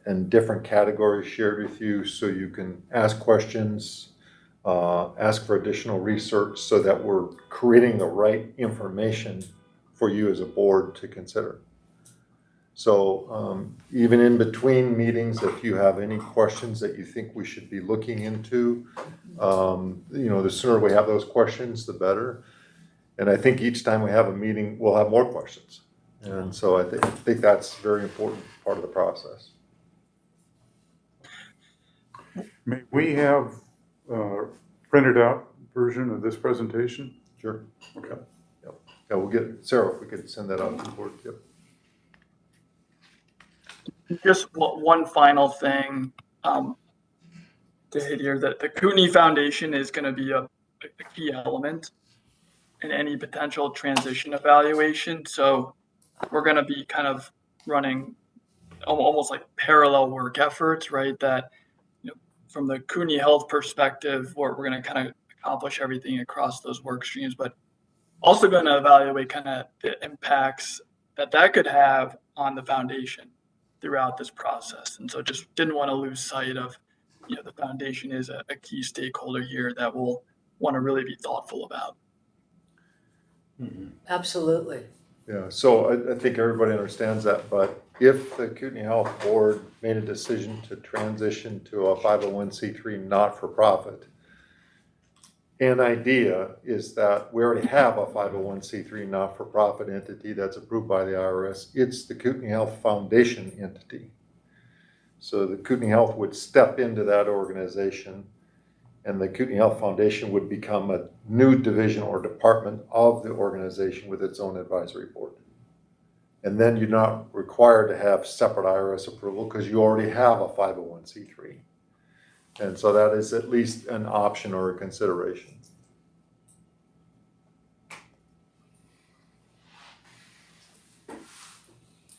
and different categories shared with you so you can ask questions, ask for additional research so that we're creating the right information for you as a board to consider. So even in between meetings, if you have any questions that you think we should be looking into, the sooner we have those questions, the better. And I think each time we have a meeting, we'll have more questions. And so I think that's a very important part of the process. May we have a printed out version of this presentation? Sure. Okay. Yep. Yeah, we'll get, Sarah, if we could send that out to the board. Yep. Just one final thing to hit here, that the Kootenai Foundation is going to be a key element in any potential transition evaluation. So we're going to be kind of running almost like parallel work efforts, right? That, from the Kootenai Health perspective, we're going to kind of accomplish everything across those work streams, but also going to evaluate kind of the impacts that could have on the foundation throughout this process. And so just didn't want to lose sight of, the foundation is a key stakeholder here that we'll want to really be thoughtful about. Absolutely. Yeah, so I think everybody understands that, but if the Kootenai Health Board made a decision to transition to a 501c3 not-for-profit, an idea is that we already have a 501c3 not-for-profit entity that's approved by the IRS. It's the Kootenai Health Foundation entity. So the Kootenai Health would step into that organization, and the Kootenai Health Foundation would become a new division or department of the organization with its own advisory board. And then you're not required to have separate IRS approval because you already have a 501c3. And so that is at least an option or a consideration.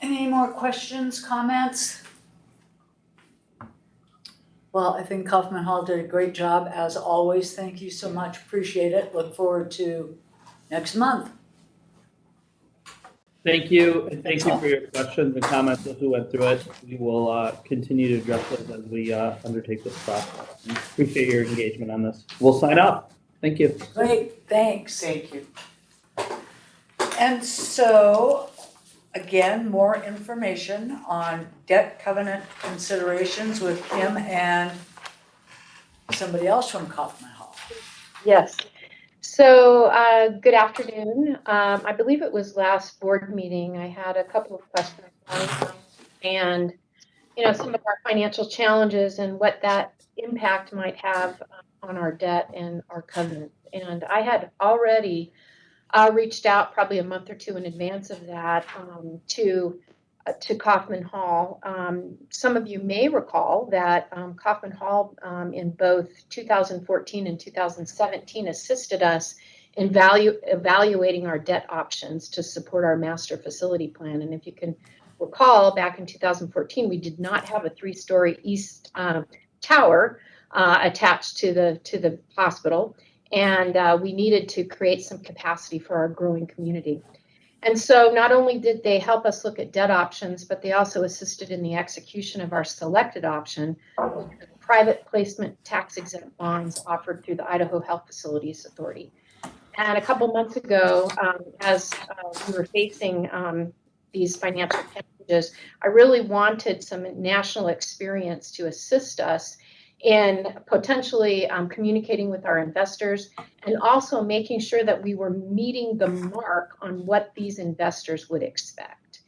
Any more questions, comments? Well, I think Kaufman Hall did a great job as always. Thank you so much. Appreciate it. Look forward to next month. Thank you, and thank you for your questions and comments as we went through it. We will continue to address those as we undertake this process. Appreciate your engagement on this. We'll sign up. Thank you. Great, thanks. Thank you. And so, again, more information on debt covenant considerations with Kim and somebody else from Kaufman Hall. Yes. So good afternoon. I believe it was last board meeting. I had a couple of questions. One and, some of our financial challenges and what that impact might have on our debt and our covenants. And I had already reached out probably a month or two in advance of that to Kaufman Hall. Some of you may recall that Kaufman Hall in both 2014 and 2017 assisted us in evaluating our debt options to support our master facility plan. And if you can recall, back in 2014, we did not have a 3-story east tower attached to the hospital, and we needed to create some capacity for our growing community. And so not only did they help us look at debt options, but they also assisted in the execution of our selected option, private placement tax-exempt bonds offered through the Idaho Health Facilities Authority. And a couple months ago, as we were facing these financial challenges, I really wanted some national experience to assist us in potentially communicating with our investors and also making sure that we were meeting the mark on what these investors would expect.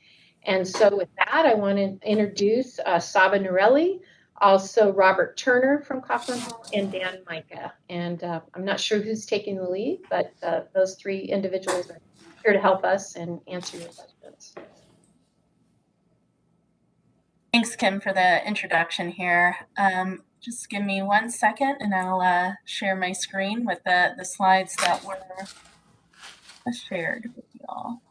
And so with that, I want to introduce Saba Norelli, also Robert Turner from Kaufman Hall, and Dan Micah. And I'm not sure who's taking the lead, but those 3 individuals are here to help us and answer your questions. Thanks, Kim, for the introduction here. Just give me 1 second and I'll share my screen with the slides that were shared with you all.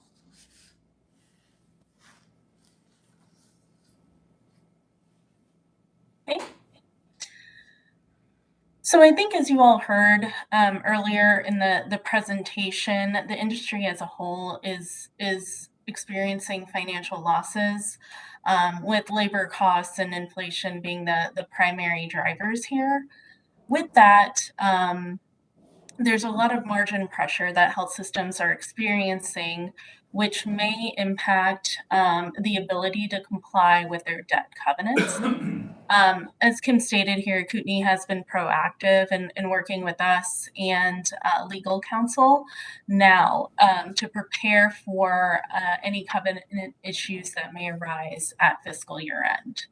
Okay. So I think, as you all heard earlier in the presentation, the industry as a whole is experiencing financial losses, with labor costs and inflation being the primary drivers here. With that, there's a lot of margin pressure that health systems are experiencing, which may impact the ability to comply with their debt covenants. As Kim stated here, Kootenai has been proactive in working with us and legal counsel now to prepare for any covenant issues that may arise at fiscal year end.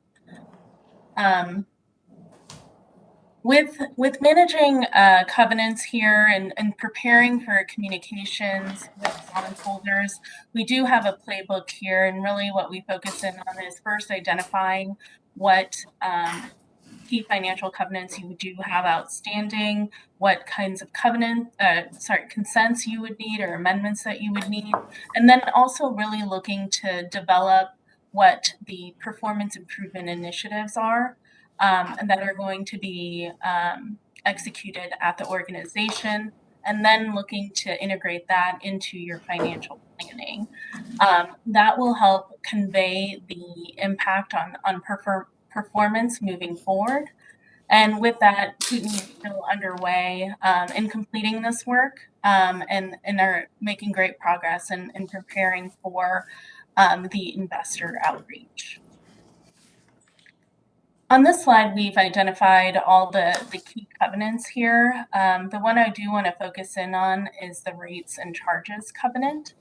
With managing covenants here and preparing for communications with bondholders, we do have a playbook here, and really what we focus in on is first identifying what key financial covenants you do have outstanding, what kinds of consents you would need or amendments that you would need, and then also really looking to develop what the performance improvement initiatives are and that are going to be executed at the organization, and then looking to integrate that into your financial planning. That will help convey the impact on performance moving forward. And with that, Kootenai is still underway in completing this work and are making great progress in preparing for the investor outreach. On this slide, we've identified all the key covenants here. The one I do want to focus in on is the rates and charges covenant.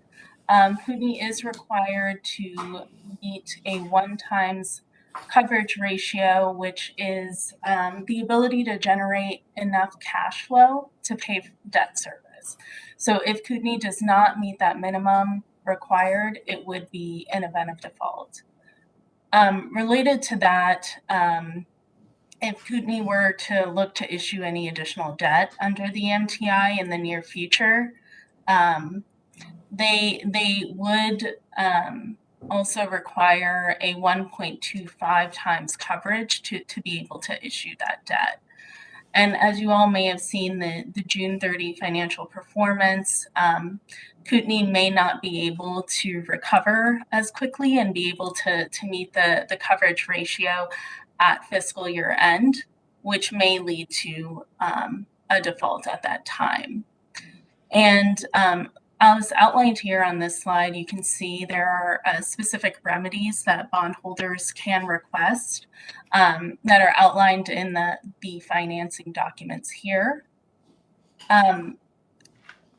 Kootenai is required to meet a 1x coverage ratio, which is the ability to generate enough cash flow to pay debt service. So if Kootenai does not meet that minimum required, it would be an event of default. Related to that, if Kootenai were to look to issue any additional debt under the MTI in the near future, they would also require a 1.25 times coverage to be able to issue that debt. And as you all may have seen, the June 30 financial performance, Kootenai may not be able to recover as quickly and be able to meet the coverage ratio at fiscal year end, which may lead to a default at that time. And as outlined here on this slide, you can see there are specific remedies that bondholders can request that are outlined in the financing documents here.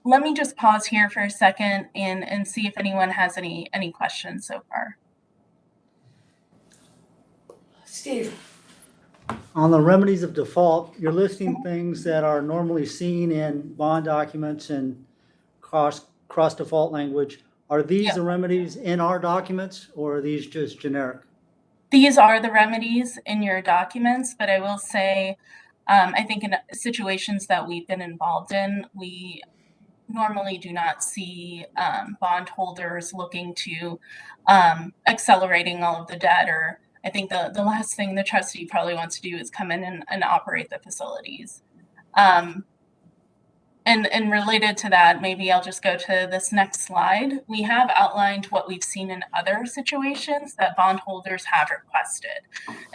Let me just pause here for a second and see if anyone has any questions so far. Steve? On the remedies of default, you're listing things that are normally seen in bond documents and cross default language. Are these the remedies in our documents, or are these just generic? These are the remedies in your documents, but I will say, I think in situations that we've been involved in, we normally do not see bondholders looking to accelerating all of the debt, or I think the last thing the trustee probably wants to do is come in and operate the facilities. And related to that, maybe I'll just go to this next slide. We have outlined what we've seen in other situations that bondholders have requested.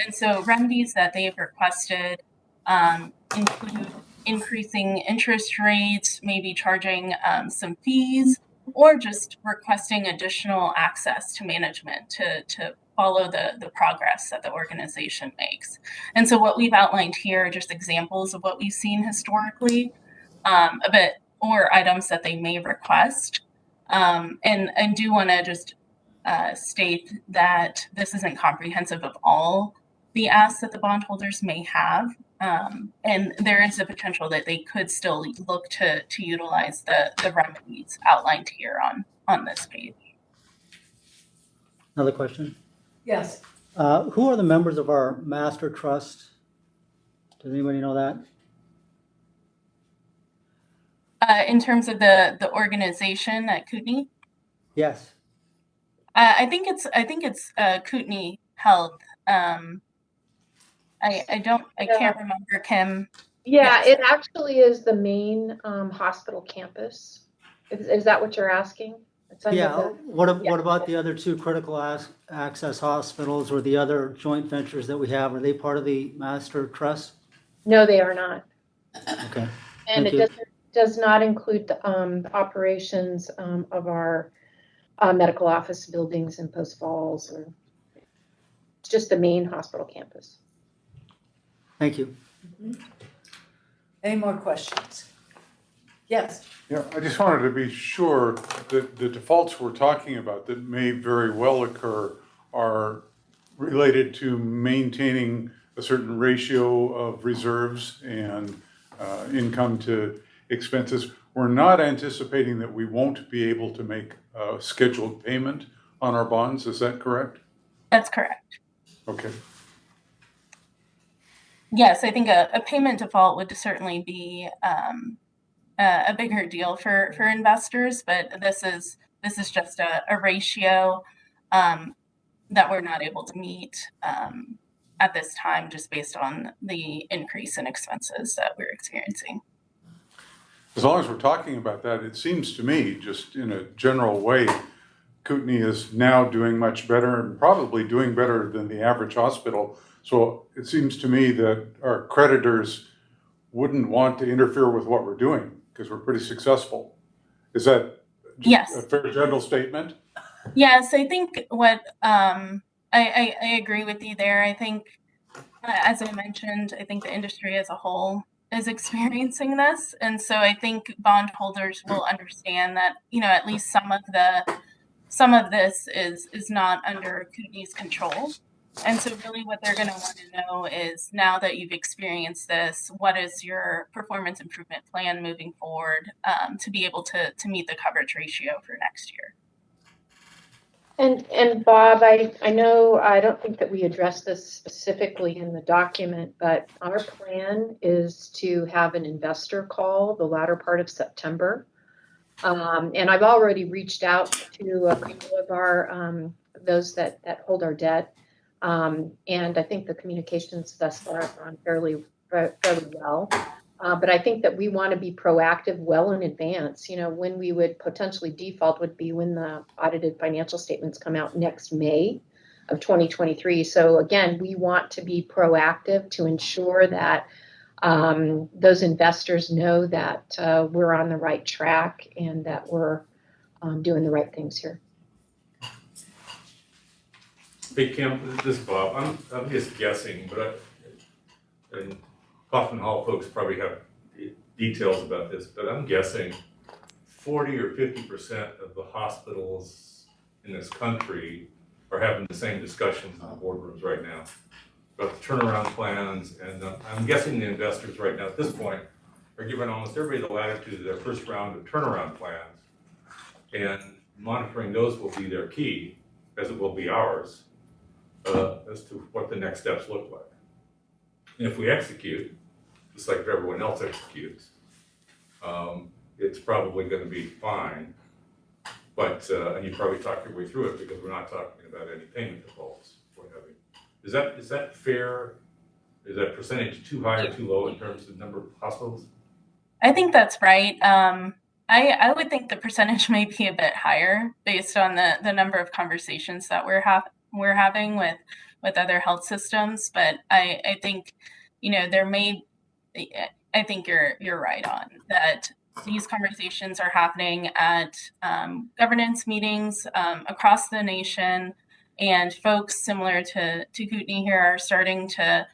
And so remedies that they've requested include increasing interest rates, maybe charging some fees, or just requesting additional access to management to follow the progress that the organization makes. And so what we've outlined here are just examples of what we've seen historically, a bit, or items that they may request. And do want to just state that this isn't comprehensive of all the asks that the bondholders may have. And there is a potential that they could still look to utilize the remedies outlined here on this page. Another question? Yes. Who are the members of our master trust? Does anybody know that? In terms of the organization at Kootenai, Yes. I think it's Kootenai Health. I can't remember, Kim. Yeah, Yes. it actually is the main hospital campus. Is that what you're asking? It's under Yeah. the- What about the other two critical access hospitals or the other joint ventures that we have? Are they part of the master trust? No, they are not. Okay. And Thank it you. does not include the operations of our medical office buildings in Post Falls, or it's just the main hospital campus. Thank you. Any more questions? Yes. Yeah, I just wanted to be sure that the defaults we're talking about that may very well occur are related to maintaining a certain ratio of reserves and income to expenses. We're not anticipating that we won't be able to make a scheduled payment on our bonds. Is that correct? That's correct. Okay. Yes, I think a payment default would certainly be a bigger deal for investors, but this is just a ratio that we're not able to meet at this time, just based on the increase in expenses that we're experiencing. As long as we're talking about that, it seems to me, just in a general way, Kootenai is now doing much better and probably doing better than the average hospital. So it seems to me that our creditors wouldn't want to interfere with what we're doing because we're pretty successful. Is that Yes. a fair general statement? Yes, I think what I agree with you there. I think, as I mentioned, I think the industry as a whole is experiencing this, and so I think bondholders will understand that, at least some of this is not under Kootenai's control. And so really what they're going to want to know is, now that you've experienced this, what is your performance improvement plan moving forward to be able to meet the coverage ratio for next year? And Bob, I know, I don't think that we addressed this specifically in the document, but our plan is to have an investor call the latter part of September. And I've already reached out to a couple of our, those that hold our debt. And I think the communications thus far have gone fairly well. But I think that we want to be proactive well in advance. When we would potentially default would be when the audited financial statements come out next May of 2023. So again, we want to be proactive to ensure that those investors know that we're on the right track and that we're doing the right things here. Hey, Kim, this is Bob. I'm just guessing, but and Coffin Hall folks probably have details about this, but I'm guessing 40 or 50% of the hospitals in this country are having the same discussions in the boardrooms right now. about the turnaround plans, and I'm guessing the investors right now at this point are giving almost everybody the latitude of their first round of turnaround plans, and monitoring those will be their key, as it will be ours, as to what the next steps look like. And if we execute, just like everyone else executes, it's probably going to be fine. But and you probably talked your way through it because we're not talking about any payment defaults. Is that fair? Is that percentage too high or too low in terms of number of hospitals? I think that's right. I would think the percentage may be a bit higher based on the number of conversations that we're having with other health systems. But I think, I think you're right on that. These conversations are happening at governance meetings across the nation, and folks similar to Kootenai here are starting to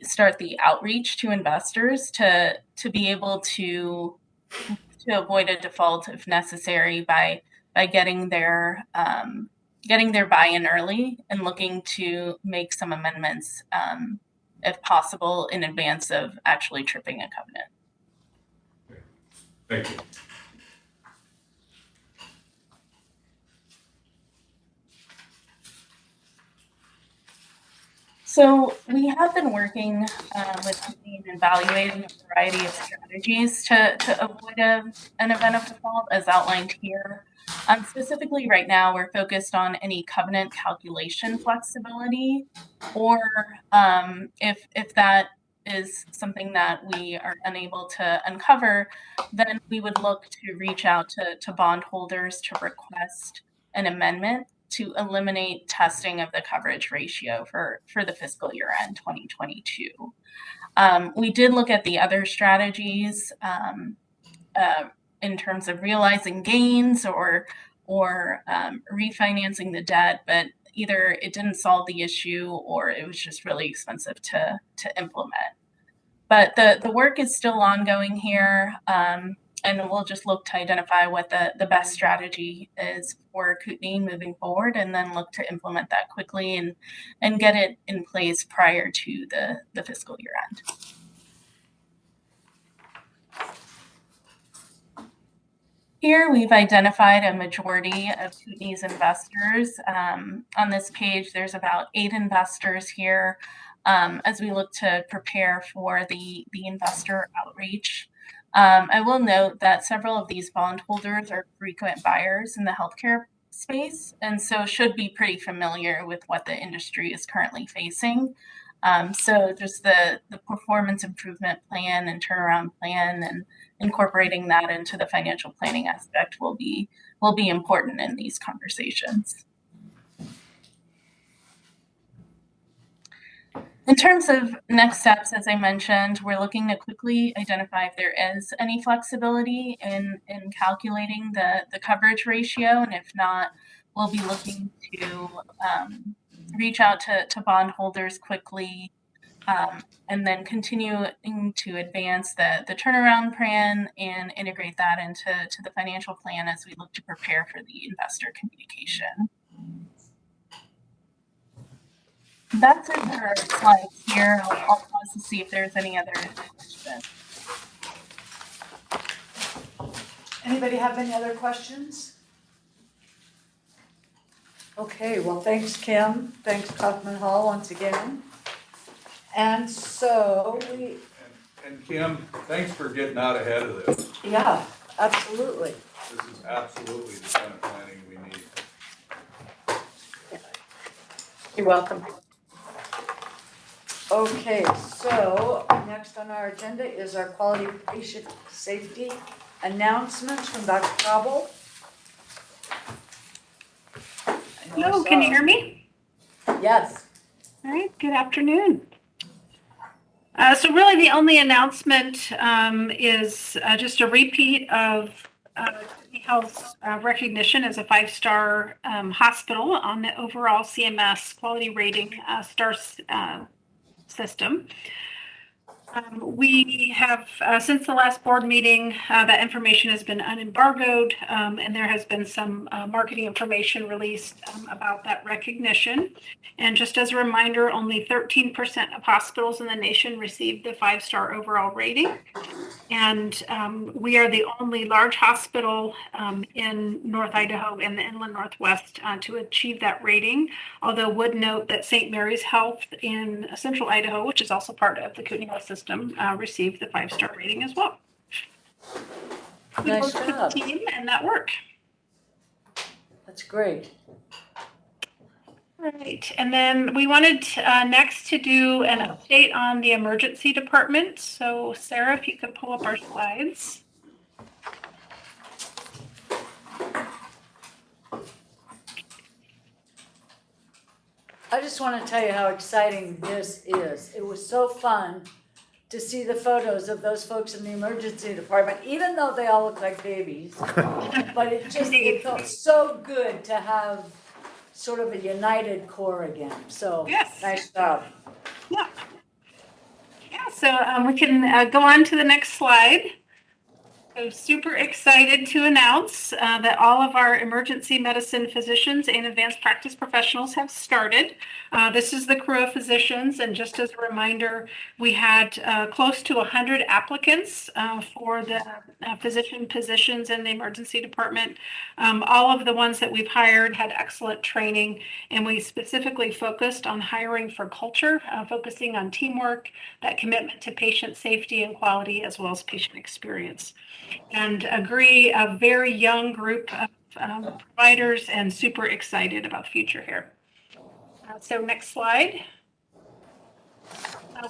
start the outreach to investors to be able to avoid a default if necessary by getting their buy-in early and looking to make some amendments if possible in advance of actually tripping a covenant. Thank you. So we have been working with Kootenai and evaluating a variety of strategies to avoid an event of default as outlined here. Specifically right now, we're focused on any covenant calculation flexibility, or if that is something that we are unable to uncover, then we would look to reach out to bondholders to request an amendment to eliminate testing of the coverage ratio for the fiscal year end 2022. We did look at the other strategies in terms of realizing gains or refinancing the debt, but either it didn't solve the issue or it was just really expensive to implement. But the work is still ongoing here, and we'll just look to identify what the best strategy is for Kootenai moving forward, and then look to implement that quickly and get it in place prior to the fiscal year end. Here we've identified a majority of Kootenai's investors. On this page, there's about 8 investors here as we look to prepare for the investor outreach. I will note that several of these bondholders are frequent buyers in the healthcare space, and so should be pretty familiar with what the industry is currently facing. So just the performance improvement plan and turnaround plan and incorporating that into the financial planning aspect will be important in these conversations. In terms of next steps, as I mentioned, we're looking to quickly identify if there is any flexibility in calculating the coverage ratio, and if not, we'll be looking to reach out to bondholders quickly, and then continuing to advance the turnaround plan and integrate that into the financial plan as we look to prepare for the investor communication. That's it for our slides here. I'll pause to see if there's any other questions. Anybody have any other questions? Okay, well, thanks, Kim. Thanks, Kaufman Hall, once again. And so And Kim, thanks for getting out ahead of this. yeah, absolutely. This is absolutely the kind of planning we need. You're welcome. Okay, so next on our agenda is our quality patient safety announcements from Dr. Cobble. Hello, can you hear me? Yes. All right, good afternoon. So really the only announcement is just a repeat of Kootenai Health's recognition as a 5-star hospital on the overall CMS quality rating star system. We have, since the last board meeting, that information has been unembargoed, and there has been some marketing information released about that recognition. And just as a reminder, only 13% of hospitals in the nation received the 5-star overall rating. And we are the only large hospital in North Idaho and the inland Northwest to achieve that rating. Although would note that St. Mary's Health in Central Idaho, which is also part of the Kootenai Health System, received the 5-star rating as well. Nice Kudos to job. the team and that work. That's great. Right, and then we wanted next to do an update on the emergency department. So Sarah, if you could pull up our slides. I just want to tell you how exciting this is. It was so fun to see the photos of those folks in the emergency department, even though they all look like babies. But it felt so good to have sort of a united core again. So Yes. Nice job. Yeah. Yeah, so we can go on to the next slide. So super excited to announce that all of our emergency medicine physicians and advanced practice professionals have started. This is the crew of physicians, and just as a reminder, we had close to 100 applicants for the physician positions in the emergency department. All of the ones that we've hired had excellent training, and we specifically focused on hiring for culture, focusing on teamwork, that commitment to patient safety and quality, as well as patient experience. And agree, a very young group of providers and super excited about the future here. So next slide.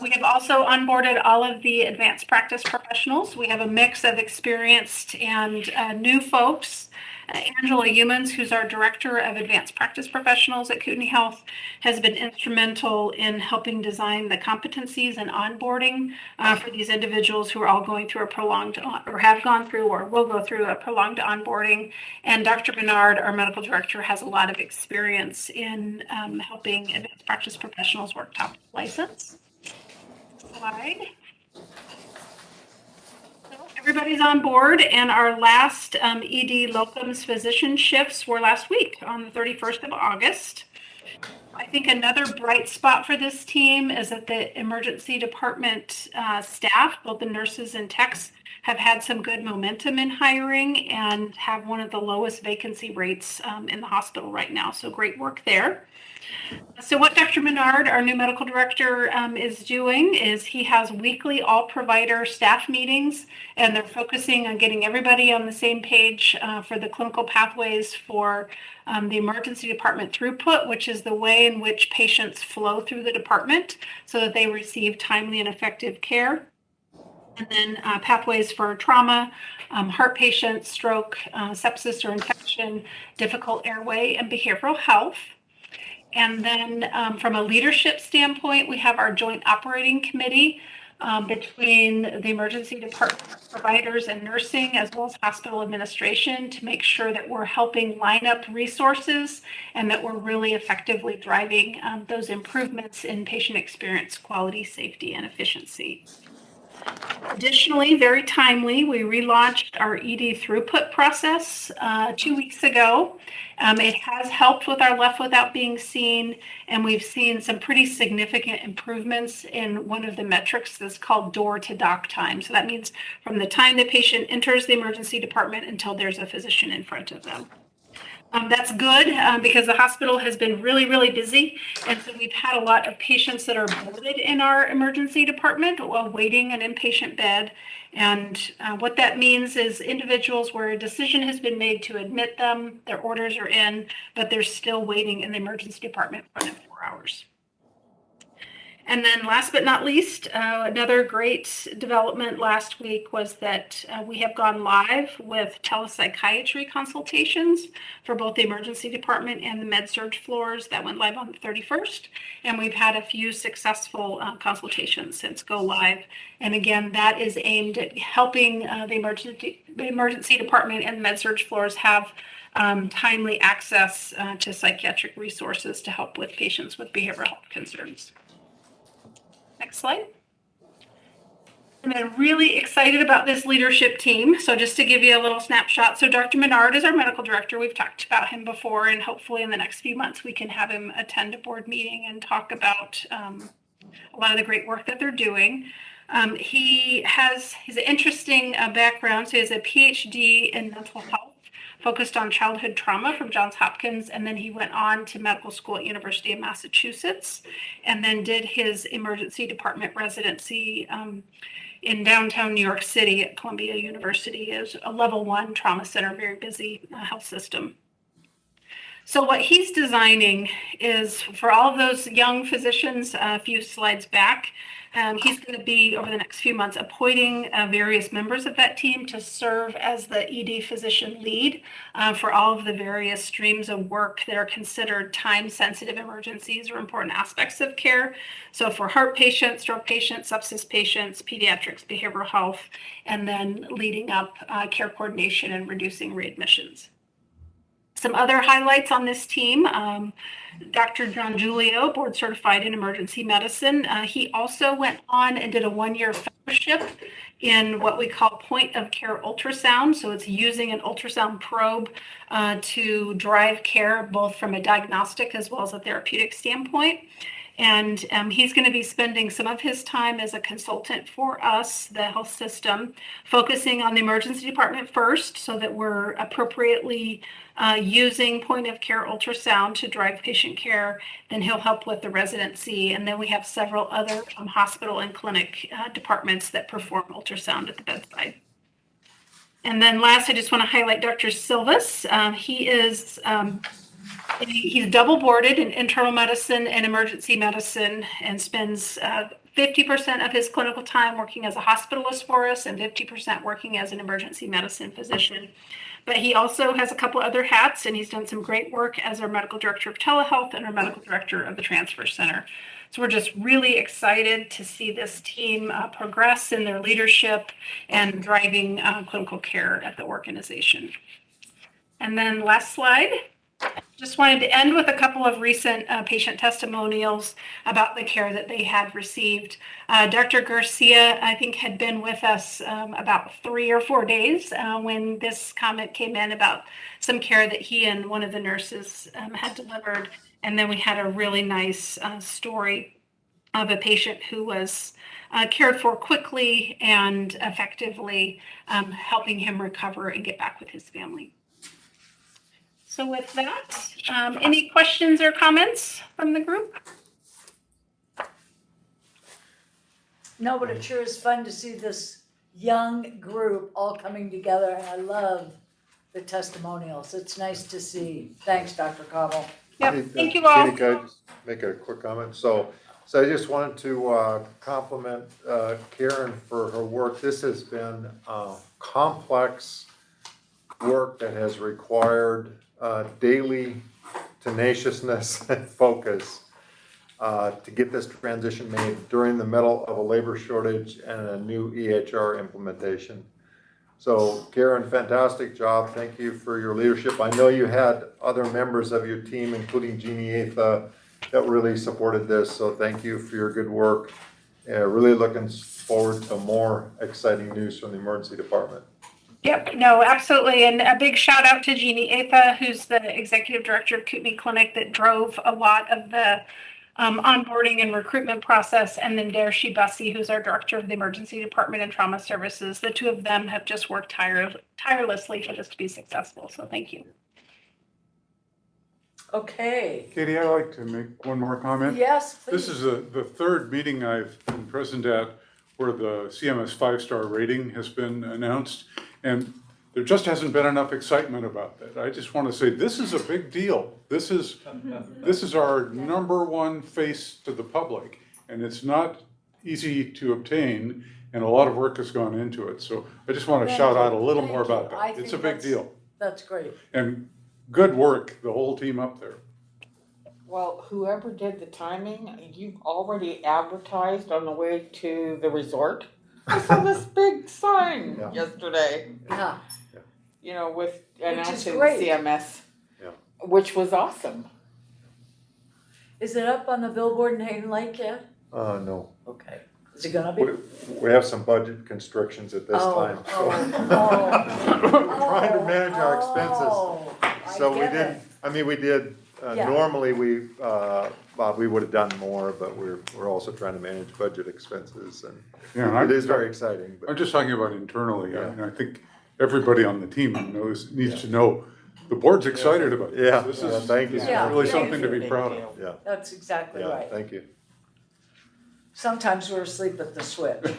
We have also onboarded all of the advanced practice professionals. We have a mix of experienced and new folks. Angela Humans, who's our Director of Advanced Practice Professionals at Kootenai Health, has been instrumental in helping design the competencies and onboarding for these individuals who are all going through a prolonged, or have gone through, or will go through a prolonged onboarding. And Dr. Bernard, our Medical Director, has a lot of experience in helping advanced practice professionals work top license. Slide. Everybody's on board, and our last ED locums physician shifts were last week on the 31st of August. I think another bright spot for this team is that the emergency department staff, both the nurses and techs, have had some good momentum in hiring and have one of the lowest vacancy rates in the hospital right now. So great work there. So what Dr. Menard, our new medical director, is doing is he has weekly all provider staff meetings, and they're focusing on getting everybody on the same page for the clinical pathways for the emergency department throughput, which is the way in which patients flow through the department so that they receive timely and effective care. And then pathways for trauma, heart patients, stroke, sepsis or infection, difficult airway, and behavioral health. And then from a leadership standpoint, we have our joint operating committee between the emergency department providers and nursing, as well as hospital administration, to make sure that we're helping line up resources and that we're really effectively driving those improvements in patient experience, quality, safety, and efficiency. Additionally, very timely, we relaunched our ED throughput process 2 weeks ago. It has helped with our left without being seen, and we've seen some pretty significant improvements in one of the metrics that's called door to doc time. So that means from the time the patient enters the emergency department until there's a physician in front of them. That's good because the hospital has been really, really busy. And so we've had a lot of patients that are boarded in our emergency department while waiting an inpatient bed. And what that means is individuals where a decision has been made to admit them, their orders are in, but they're still waiting in the emergency department for 4 hours. And then last but not least, another great development last week was that we have gone live with telepsychiatry consultations for both the emergency department and the med-surg floors. That went live on the 31st. And we've had a few successful consultations since go live. And again, that is aimed at helping the emergency department and the med-surg floors have timely access to psychiatric resources to help with patients with behavioral health concerns. Next slide. And I'm really excited about this leadership team. So just to give you a little snapshot. So Dr. Menard is our medical director. We've talked about him before, and hopefully in the next few months, we can have him attend a board meeting and talk about a lot of the great work that they're doing. He's an interesting background. So he has a PhD in mental health, focused on childhood trauma from Johns Hopkins, and then he went on to medical school at University of Massachusetts, and then did his emergency department residency in downtown New York City at Columbia University as a level 1 trauma center, very busy health system. So what he's designing is for all of those young physicians, a few slides back, he's going to be, over the next few months, appointing various members of that team to serve as the ED physician lead for all of the various streams of work that are considered time-sensitive emergencies or important aspects of care. So for heart patients, stroke patients, sepsis patients, pediatrics, behavioral health, and then leading up care coordination and reducing readmissions. Some other highlights on this team, Dr. John Giulio, board certified in emergency medicine. He also went on and did a 1-year fellowship in what we call point of care ultrasound. So it's using an ultrasound probe to drive care, both from a diagnostic as well as a therapeutic standpoint. And he's going to be spending some of his time as a consultant for us, the health system, focusing on the emergency department first so that we're appropriately using point of care ultrasound to drive patient care. Then he'll help with the residency. And then we have several other hospital and clinic departments that perform ultrasound at the bedside. And then last, I just want to highlight Dr. Silvas. He's double boarded in internal medicine and emergency medicine, and spends 50% of his clinical time working as a hospitalist for us and 50% working as an emergency medicine physician. But he also has a couple other hats, and he's done some great work as our medical director of telehealth and our medical director of the transfer center. So we're just really excited to see this team progress in their leadership and driving clinical care at the organization. And then last slide. Just wanted to end with a couple of recent patient testimonials about the care that they had received. Dr. Garcia, I think, had been with us about 3 or 4 days when this comment came in about some care that he and one of the nurses had delivered. And then we had a really nice story of a patient who was cared for quickly and effectively, helping him recover and get back with his family. So with that, any questions or comments from the group? No, but it sure is fun to see this young group all coming together, and I love the testimonials. It's nice to see. Thanks, Dr. Cobble. Yep, thank you all. Katie, can I just make a quick comment? So I just wanted to compliment Karen for her work. This has been complex work that has required daily tenaciousness and focus to get this transition made during the middle of a labor shortage and a new EHR implementation. So Karen, fantastic job. Thank you for your leadership. I know you had other members of your team, including Jeannie Atha, that really supported this. So thank you for your good work. Really looking forward to more exciting news from the emergency department. Yep, no, absolutely. And a big shout out to Jeannie Atha, who's the executive director of Kootenai Clinic, that drove a lot of the onboarding and recruitment process. And then Darshi Bussey, who's our director of the emergency department and trauma services. The two of them have just worked tirelessly for this to be successful. So thank you. Okay. Katie, I'd like to make one more comment. Yes, please. This is the third meeting I've been present at where the CMS 5-star rating has been announced. And there just hasn't been enough excitement about that. I just want to say this is a big deal. This is our #1 face to the public, and it's not easy to obtain, and a lot of work has gone into it. So I just want to shout out a little more about that. It's a big deal. That's great. And good work, the whole team up there. Well, whoever did the timing, you've already advertised on the way to the resort. I saw this big sign yesterday. Yeah. You know, with announcing great. CMS, which was awesome. Is it up on the billboard in Hayden Lake yet? No. Okay. Is it gonna be? We have some budget constrictions at this time, so. We're trying to manage our expenses. So we did, we did, Yeah. normally we would have done more, but we're also trying to manage budget expenses, and Yeah, it is very exciting. I'm just talking about internally. Yeah. I think everybody on the team needs to know the board's excited about this. Yeah, This yeah, is thank you. really Yeah. something to be proud of. Yeah, That's exactly yeah, right. thank you. Sometimes we're asleep at the switch.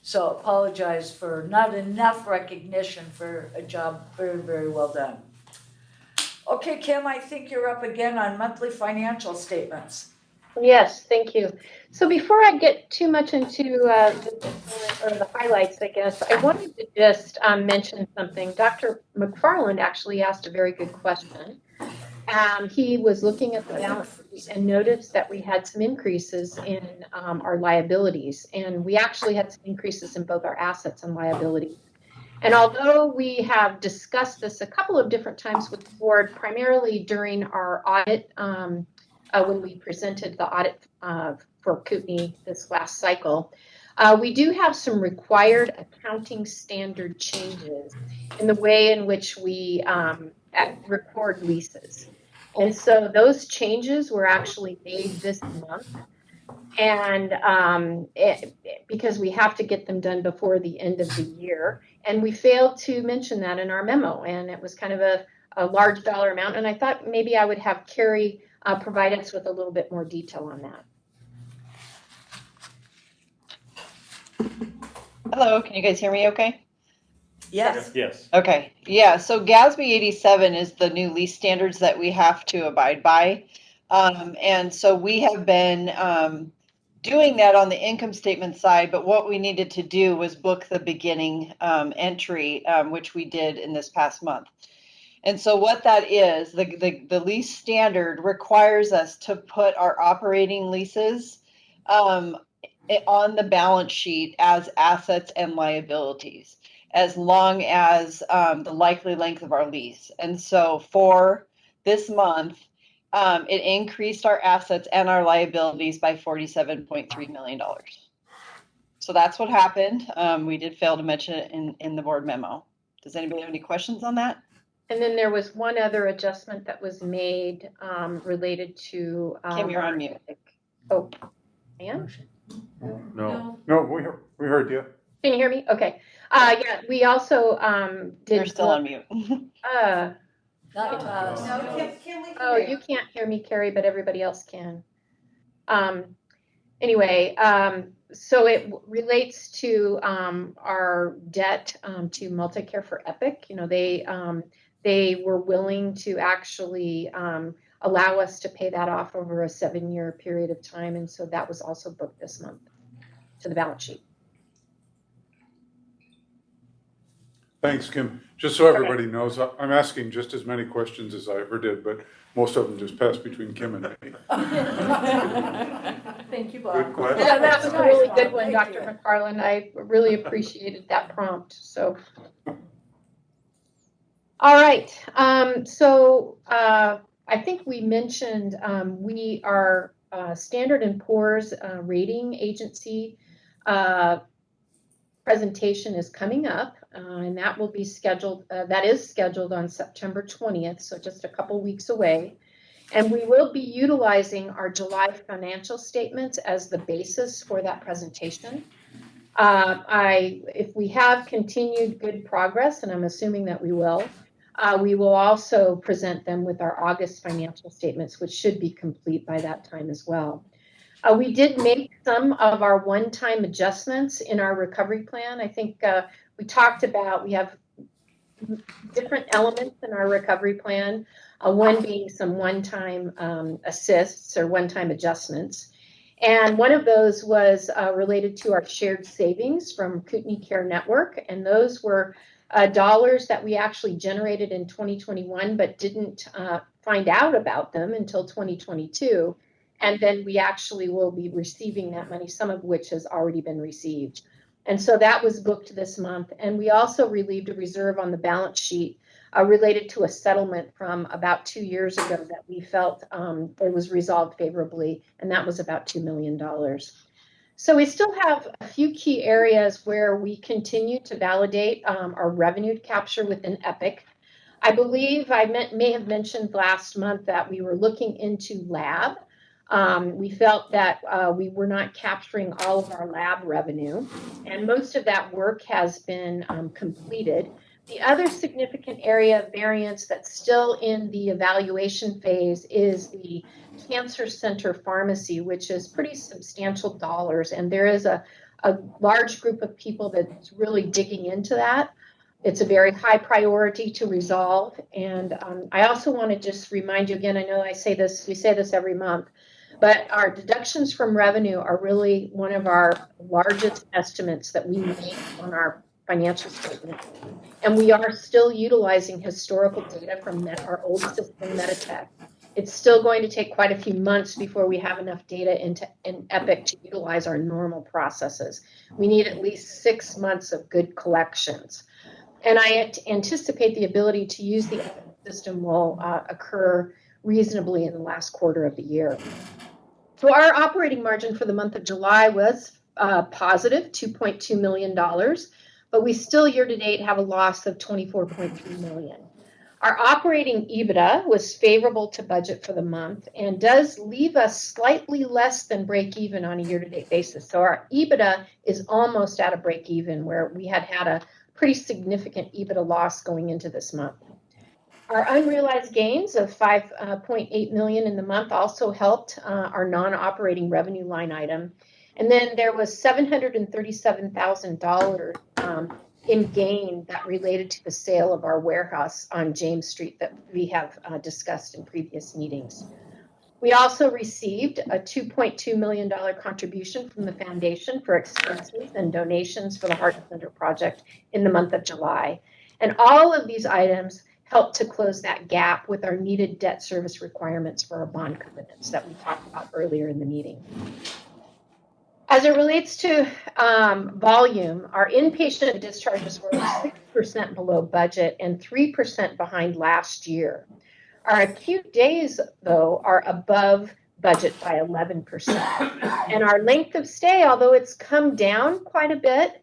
So apologize for not enough recognition for a job very, very well done. Okay, Kim, I think you're up again on monthly financial statements. Yes, thank you. So before I get too much into the highlights, I guess, I wanted to just mention something. Dr. McFarland actually asked a very good question. He was looking at the balance sheet and noticed that we had some increases in our liabilities, and we actually had some increases in both our assets and liabilities. And although we have discussed this a couple of different times with the board, primarily during our audit, when we presented the audit for Kootenai this last cycle, we do have some required accounting standard changes in the way in which we record leases. And so those changes were actually made this month. And because we have to get them done before the end of the year. And we failed to mention that in our memo. And it was kind of a large dollar amount. And I thought maybe I would have Carrie provide us with a little bit more detail on that. Hello, can you guys hear me okay? Yes. Yes. Okay, yeah, so GASB 87 is the new lease standards that we have to abide by. And so we have been doing that on the income statement side, but what we needed to do was book the beginning entry, which we did in this past month. And so what that is, the lease standard requires us to put our operating leases on the balance sheet as assets and liabilities, as long as the likely length of our lease. And so for this month, it increased our assets and our liabilities by $47.3 million. So that's what happened. We did fail to mention it in the board memo. Does anybody have any questions on that? And then there was one other adjustment that was made related to. Kim, you're on mute. Oh, and? No. No, we heard you. Can you hear me? Okay. Yeah, we also did. You're still on mute. Not to us. Oh, you can't hear me, Carrie, but everybody else can. Anyway, so it relates to our debt to Multicare for Epic. You know, they were willing to actually allow us to pay that off over a 7-year period of time, and so that was also booked this month to the balance sheet. Thanks, Kim. Just so everybody knows, I'm asking just as many questions as I ever did, but most of them just pass between Kim and me. Thank you, Bob. Good question. Yeah, that was a really good one, Thank Dr. you. McFarland. I really appreciated that prompt. So, all right. So I think we mentioned we are Standard & Poor's rating agency presentation is coming up, and that will be scheduled. That is scheduled on September 20th, so just a couple weeks away. And we will be utilizing our July financial statements as the basis for that presentation. If we have continued good progress, and I'm assuming that we will also present them with our August financial statements, which should be complete by that time as well. We did make some of our one-time adjustments in our recovery plan. I think we talked about, we have different elements in our recovery plan, one being some one-time assists or one-time adjustments. And one of those was related to our shared savings from Kootenai Care Network. And those were dollars that we actually generated in 2021, but didn't find out about them until 2022. And then we actually will be receiving that money, some of which has already been received. And so that was booked this month. And we also relieved a reserve on the balance sheet related to a settlement from about 2 years ago that we felt it was resolved favorably. And that was about $2 million. So we still have a few key areas where we continue to validate our revenue capture within Epic. I believe I may have mentioned last month that we were looking into lab. We felt that we were not capturing all of our lab revenue, and most of that work has been completed. The other significant area of variance that's still in the evaluation phase is the cancer center pharmacy, which is pretty substantial dollars. And there is a large group of people that's really digging into that. It's a very high priority to resolve. And I also want to just remind you again, I know we say this every month, but our deductions from revenue are really one of our largest estimates that we make on our financial statement. And we are still utilizing historical data from our old system, Meditech. It's still going to take quite a few months before we have enough data in Epic to utilize our normal processes. We need at least 6 months of good collections. And I anticipate the ability to use the Epic system will occur reasonably in the last quarter of the year. So our operating margin for the month of July was positive $2.2 million, but we still year-to-date have a loss of $24.3 million. Our operating EBITDA was favorable to budget for the month and does leave us slightly less than break even on a year-to-date basis. So our EBITDA is almost at a break even, where we had a pretty significant EBITDA loss going into this month. Our unrealized gains of $5.8 million in the month also helped our non-operating revenue line item. And then there was $737,000 in gain that related to the sale of our warehouse on James Street that we have discussed in previous meetings. We also received a $2.2 million contribution from the foundation for expenses and donations for the Heart Center project in the month of July. And all of these items helped to close that gap with our needed debt service requirements for our bond covenants that we talked about earlier in the meeting. As it relates to volume, our inpatient discharges were 6% below budget and 3% behind last year. Our acute days, though, are above budget by 11%. And our length of stay, although it's come down quite a bit,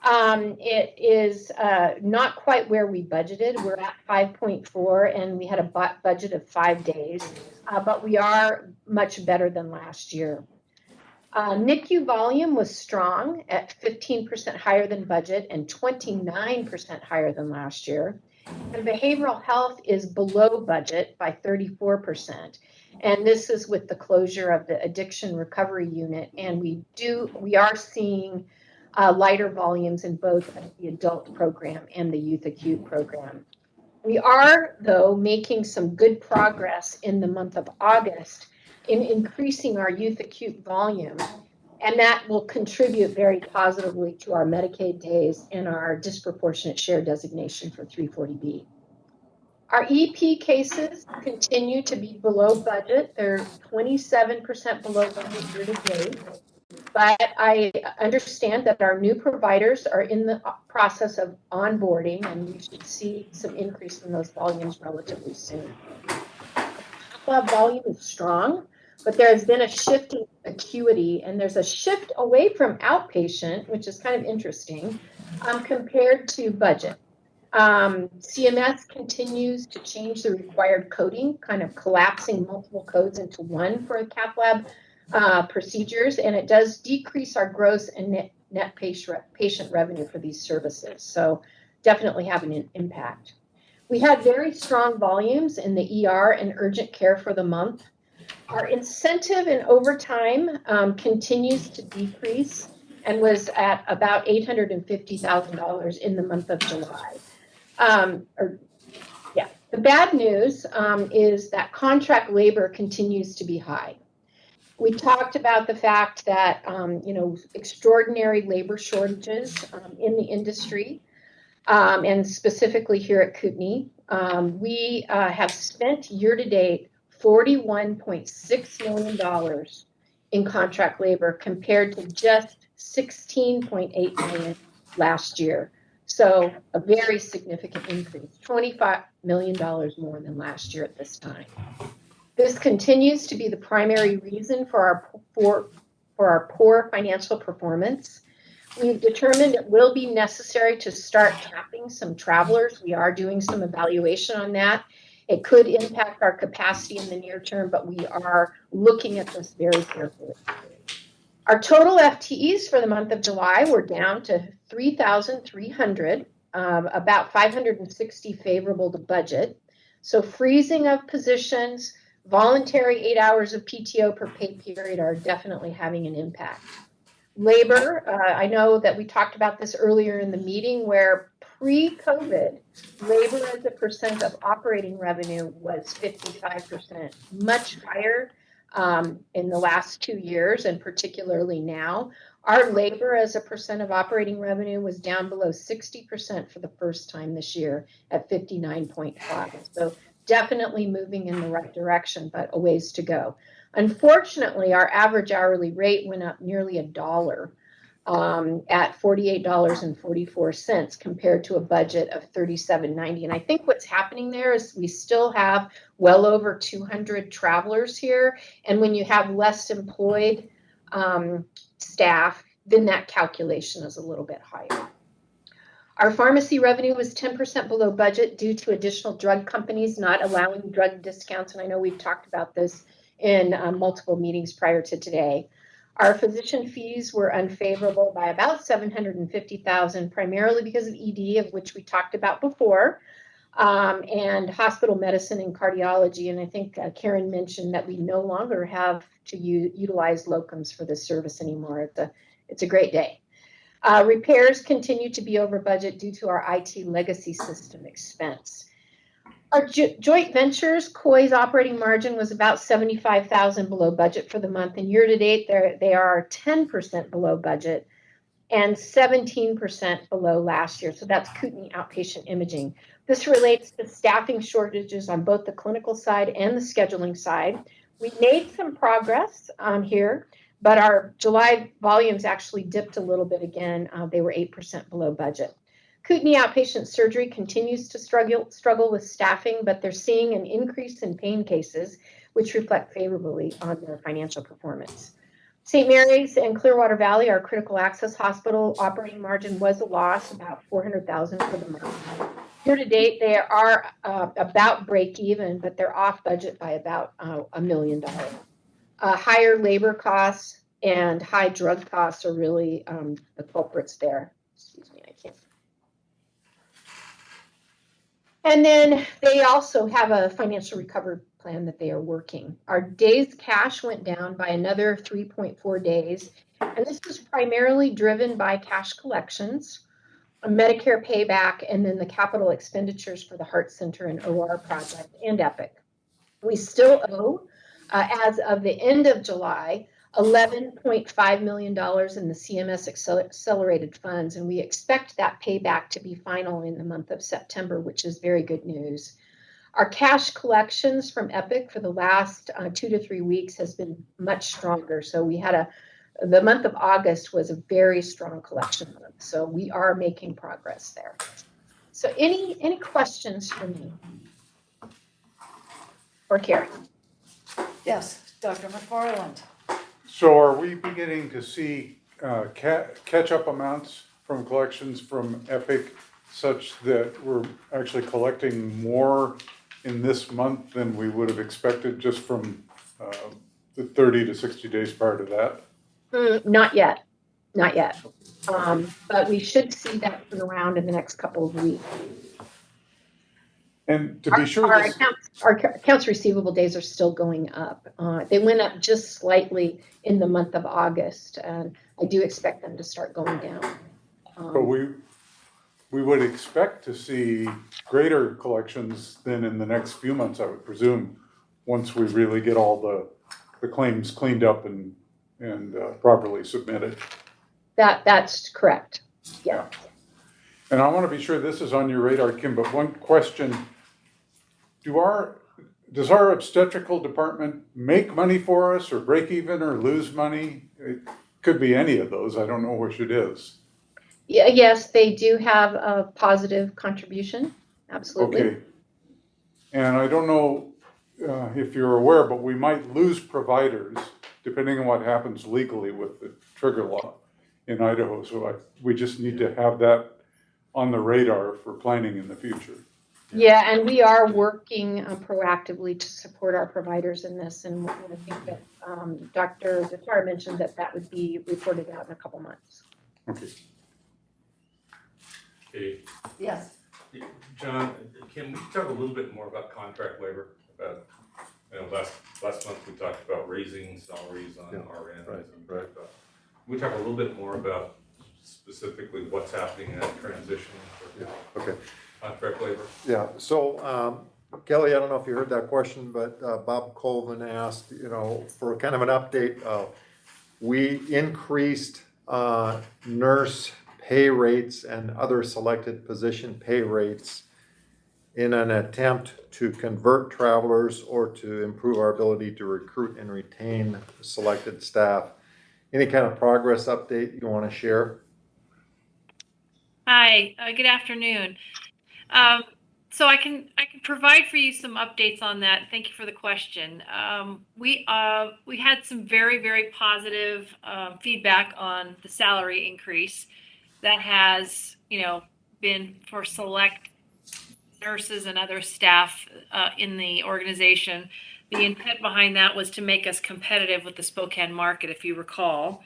it is not quite where we budgeted. We're at 5.4, and we had a budget of 5 days, but we are much better than last year. NICU volume was strong at 15% higher than budget and 29% higher than last year. And behavioral health is below budget by 34%. And this is with the closure of the addiction recovery unit. And we are seeing lighter volumes in both the adult program and the youth acute program. We are, though, making some good progress in the month of August in increasing our youth acute volume, and that will contribute very positively to our Medicaid days and our disproportionate share designation for 340B. Our EP cases continue to be below budget. They're 27% below budget year to date. But I understand that our new providers are in the process of onboarding, and we should see some increase in those volumes relatively soon. Lab volume is strong, but there has been a shift in acuity, and there's a shift away from outpatient, which is kind of interesting, compared to budget. CMS continues to change the required coding, kind of collapsing multiple codes into one for cath lab procedures, and it does decrease our gross and net patient revenue for these services. So definitely have an impact. We had very strong volumes in the ER and urgent care for the month. Our incentive and overtime continues to decrease and was at about $850,000 in the month of July. The bad news is that contract labor continues to be high. We talked about the fact that, extraordinary labor shortages in the industry, and specifically here at Kootenai. We have spent year-to-date $41.6 million in contract labor compared to just $16.8 million last year. So a very significant increase, $25 million more than last year at this time. This continues to be the primary reason for our for our poor financial performance. We've determined it will be necessary to start capping some travelers. We are doing some evaluation on that. It could impact our capacity in the near term, but we are looking at this very carefully. Our total FTEs for the month of July were down to 3,300, about 560 favorable to budget. So freezing of positions, voluntary 8 hours of PTO per pay period are definitely having an impact. Labor, I know that we talked about this earlier in the meeting where pre-COVID, labor as a percent of operating revenue was 55%, much higher in the last 2 years and particularly now. Our labor as a percent of operating revenue was down below 60% for the first time this year at 59.5. So definitely moving in the right direction, but a ways to go. Unfortunately, our average hourly rate went up nearly $1 at $48.44 compared to a budget of $37.90. And I think what's happening there is we still have well over 200 travelers here. And when you have less employed staff, then that calculation is a little bit higher. Our pharmacy revenue was 10% below budget due to additional drug companies not allowing drug discounts. And I know we've talked about this in multiple meetings prior to today. Our physician fees were unfavorable by about $750,000, primarily because of ED, of which we talked about before, and hospital medicine and cardiology. And I think Karen mentioned that we no longer have to utilize locums for this service anymore. It's a great day. Repairs continue to be over budget due to our IT legacy system expense. Our joint ventures, COI's operating margin was about $75,000 below budget for the month, and year to date they are 10% below budget and 17% below last year. So that's Kootenai Outpatient Imaging. This relates to staffing shortages on both the clinical side and the scheduling side. We made some progress here, but our July volumes actually dipped a little bit again. They were 8% below budget. Kootenai Outpatient Surgery continues to struggle with staffing, but they're seeing an increase in pain cases, which reflect favorably on their financial performance. St. Mary's and Clearwater Valley, our critical access hospital, operating margin was a loss, about $400,000 for the month. Year to date, they are about break even, but they're off budget by about $1 million. Higher labor costs and high drug costs are really the culprits there. Excuse me, I can't. And then they also have a financial recovery plan that they are working. Our days cash went down by another 3.4 days, and this was primarily driven by cash collections, a Medicare payback, and then the capital expenditures for the Heart Center and OR project and Epic. We still owe, as of the end of July, $11.5 million in the CMS accelerated funds, and we expect that payback to be final in the month of September, which is very good news. Our cash collections from Epic for the last 2 to 3 weeks has been much stronger. So we had the month of August was a very strong collection month. So we are making progress there. So any questions for me or Karen? Yes, Dr. McFarland. So are we beginning to see catch-up amounts from collections from Epic such that we're actually collecting more in this month than we would have expected just from the 30 to 60 days prior to that? Not yet. But we should see that turn around in the next couple of weeks. And to be sure, our accounts receivable days are still going up. They went up just slightly in the month of August, and I do expect them to start going down. But we would expect to see greater collections than in the next few months, I would presume, once we really get all the claims cleaned up and properly submitted. That's correct. Yeah. And I want to be sure this is on your radar, Kim, but one question. Does our obstetrical department make money for us or break even or lose money? It could be any of those. I don't know which it is. Yeah, yes, they do have a positive contribution. Absolutely. Okay. And I don't know if you're aware, but we might lose providers depending on what happens legally with the trigger law in Idaho. So we just need to have that on the radar for planning in the future. Yeah, and we are working proactively to support our providers in this, and I think that Dr. Zatar mentioned that that would be reported out in a couple months. Okay. Okay, Yes. John, can we talk a little bit more about contract labor? About, last month we talked about raising salaries on RNs. Right. Can we talk a little bit more about specifically what's happening in that transition for Okay. contract labor? Yeah, so Kelly, I don't know if you heard that question, but Bob Colvin asked, for kind of an update. We increased nurse pay rates and other selected position pay rates in an attempt to convert travelers or to improve our ability to recruit and retain selected staff. Any kind of progress update you want to share? Hi, good afternoon. So I can provide for you some updates on that. Thank you for the question. We had some very positive feedback on the salary increase that has been for select nurses and other staff in the organization. The intent behind that was to make us competitive with the Spokane market, if you recall.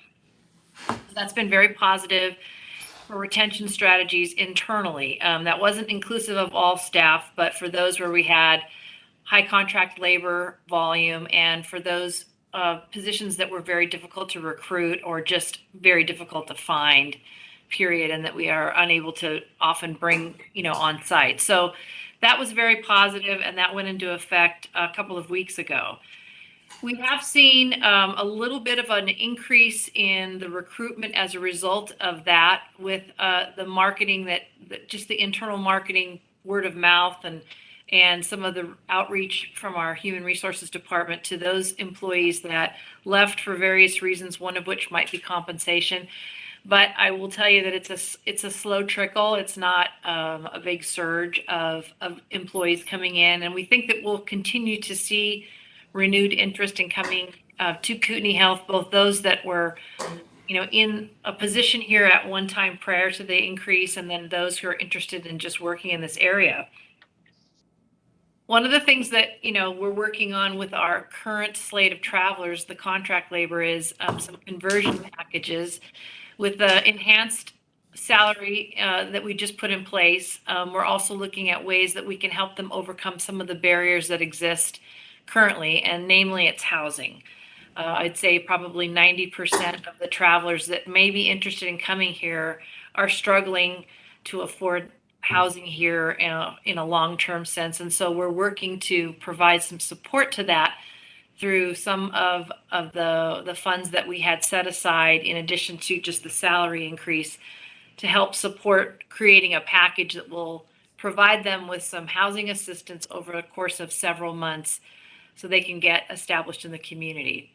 That's been very positive for retention strategies internally. That wasn't inclusive of all staff, but for those where we had high contract labor volume and for those positions that were very difficult to recruit or just very difficult to find, period, and that we are unable to often bring, on site. So that was very positive, and that went into effect a couple of weeks ago. We have seen a little bit of an increase in the recruitment as a result of that with the marketing that just the internal marketing, word of mouth, and some of the outreach from our human resources department to those employees that left for various reasons, one of which might be compensation. But I will tell you that it's a slow trickle. It's not a big surge of employees coming in, and we think that we'll continue to see renewed interest in coming to Kootenai Health, both those that were, in a position here at one time prior to the increase, and then those who are interested in just working in this area. One of the things that, we're working on with our current slate of travelers, the contract labor, is some conversion packages with the enhanced salary that we just put in place. We're also looking at ways that we can help them overcome some of the barriers that exist currently, and namely it's housing. I'd say probably 90% of the travelers that may be interested in coming here are struggling to afford housing here in a long-term sense. And so we're working to provide some support to that through some of the funds that we had set aside, in addition to just the salary increase, to help support creating a package that will provide them with some housing assistance over the course of several months so they can get established in the community.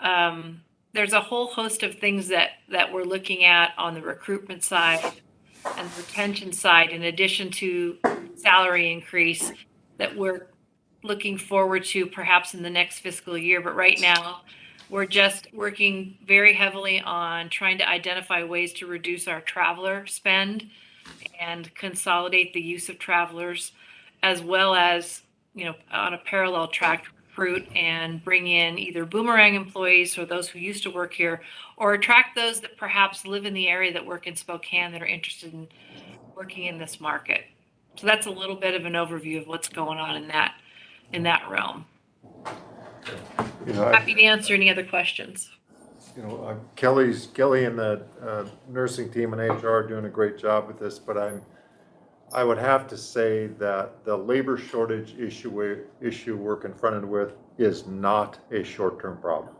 There's a whole host of things that we're looking at on the recruitment side and retention side, in addition to salary increase, that we're looking forward to perhaps in the next fiscal year. But right now, we're just working very heavily on trying to identify ways to reduce our traveler spend and consolidate the use of travelers, as well as, on a parallel track, recruit and bring in either boomerang employees or those who used to work here, or attract those that perhaps live in the area that work in Spokane that are interested in working in this market. So that's a little bit of an overview of what's going on in that realm. Happy to answer any other questions. Kelly and the nursing team and HR are doing a great job with this, but I would have to say that the labor shortage issue we're confronted with is not a short-term problem.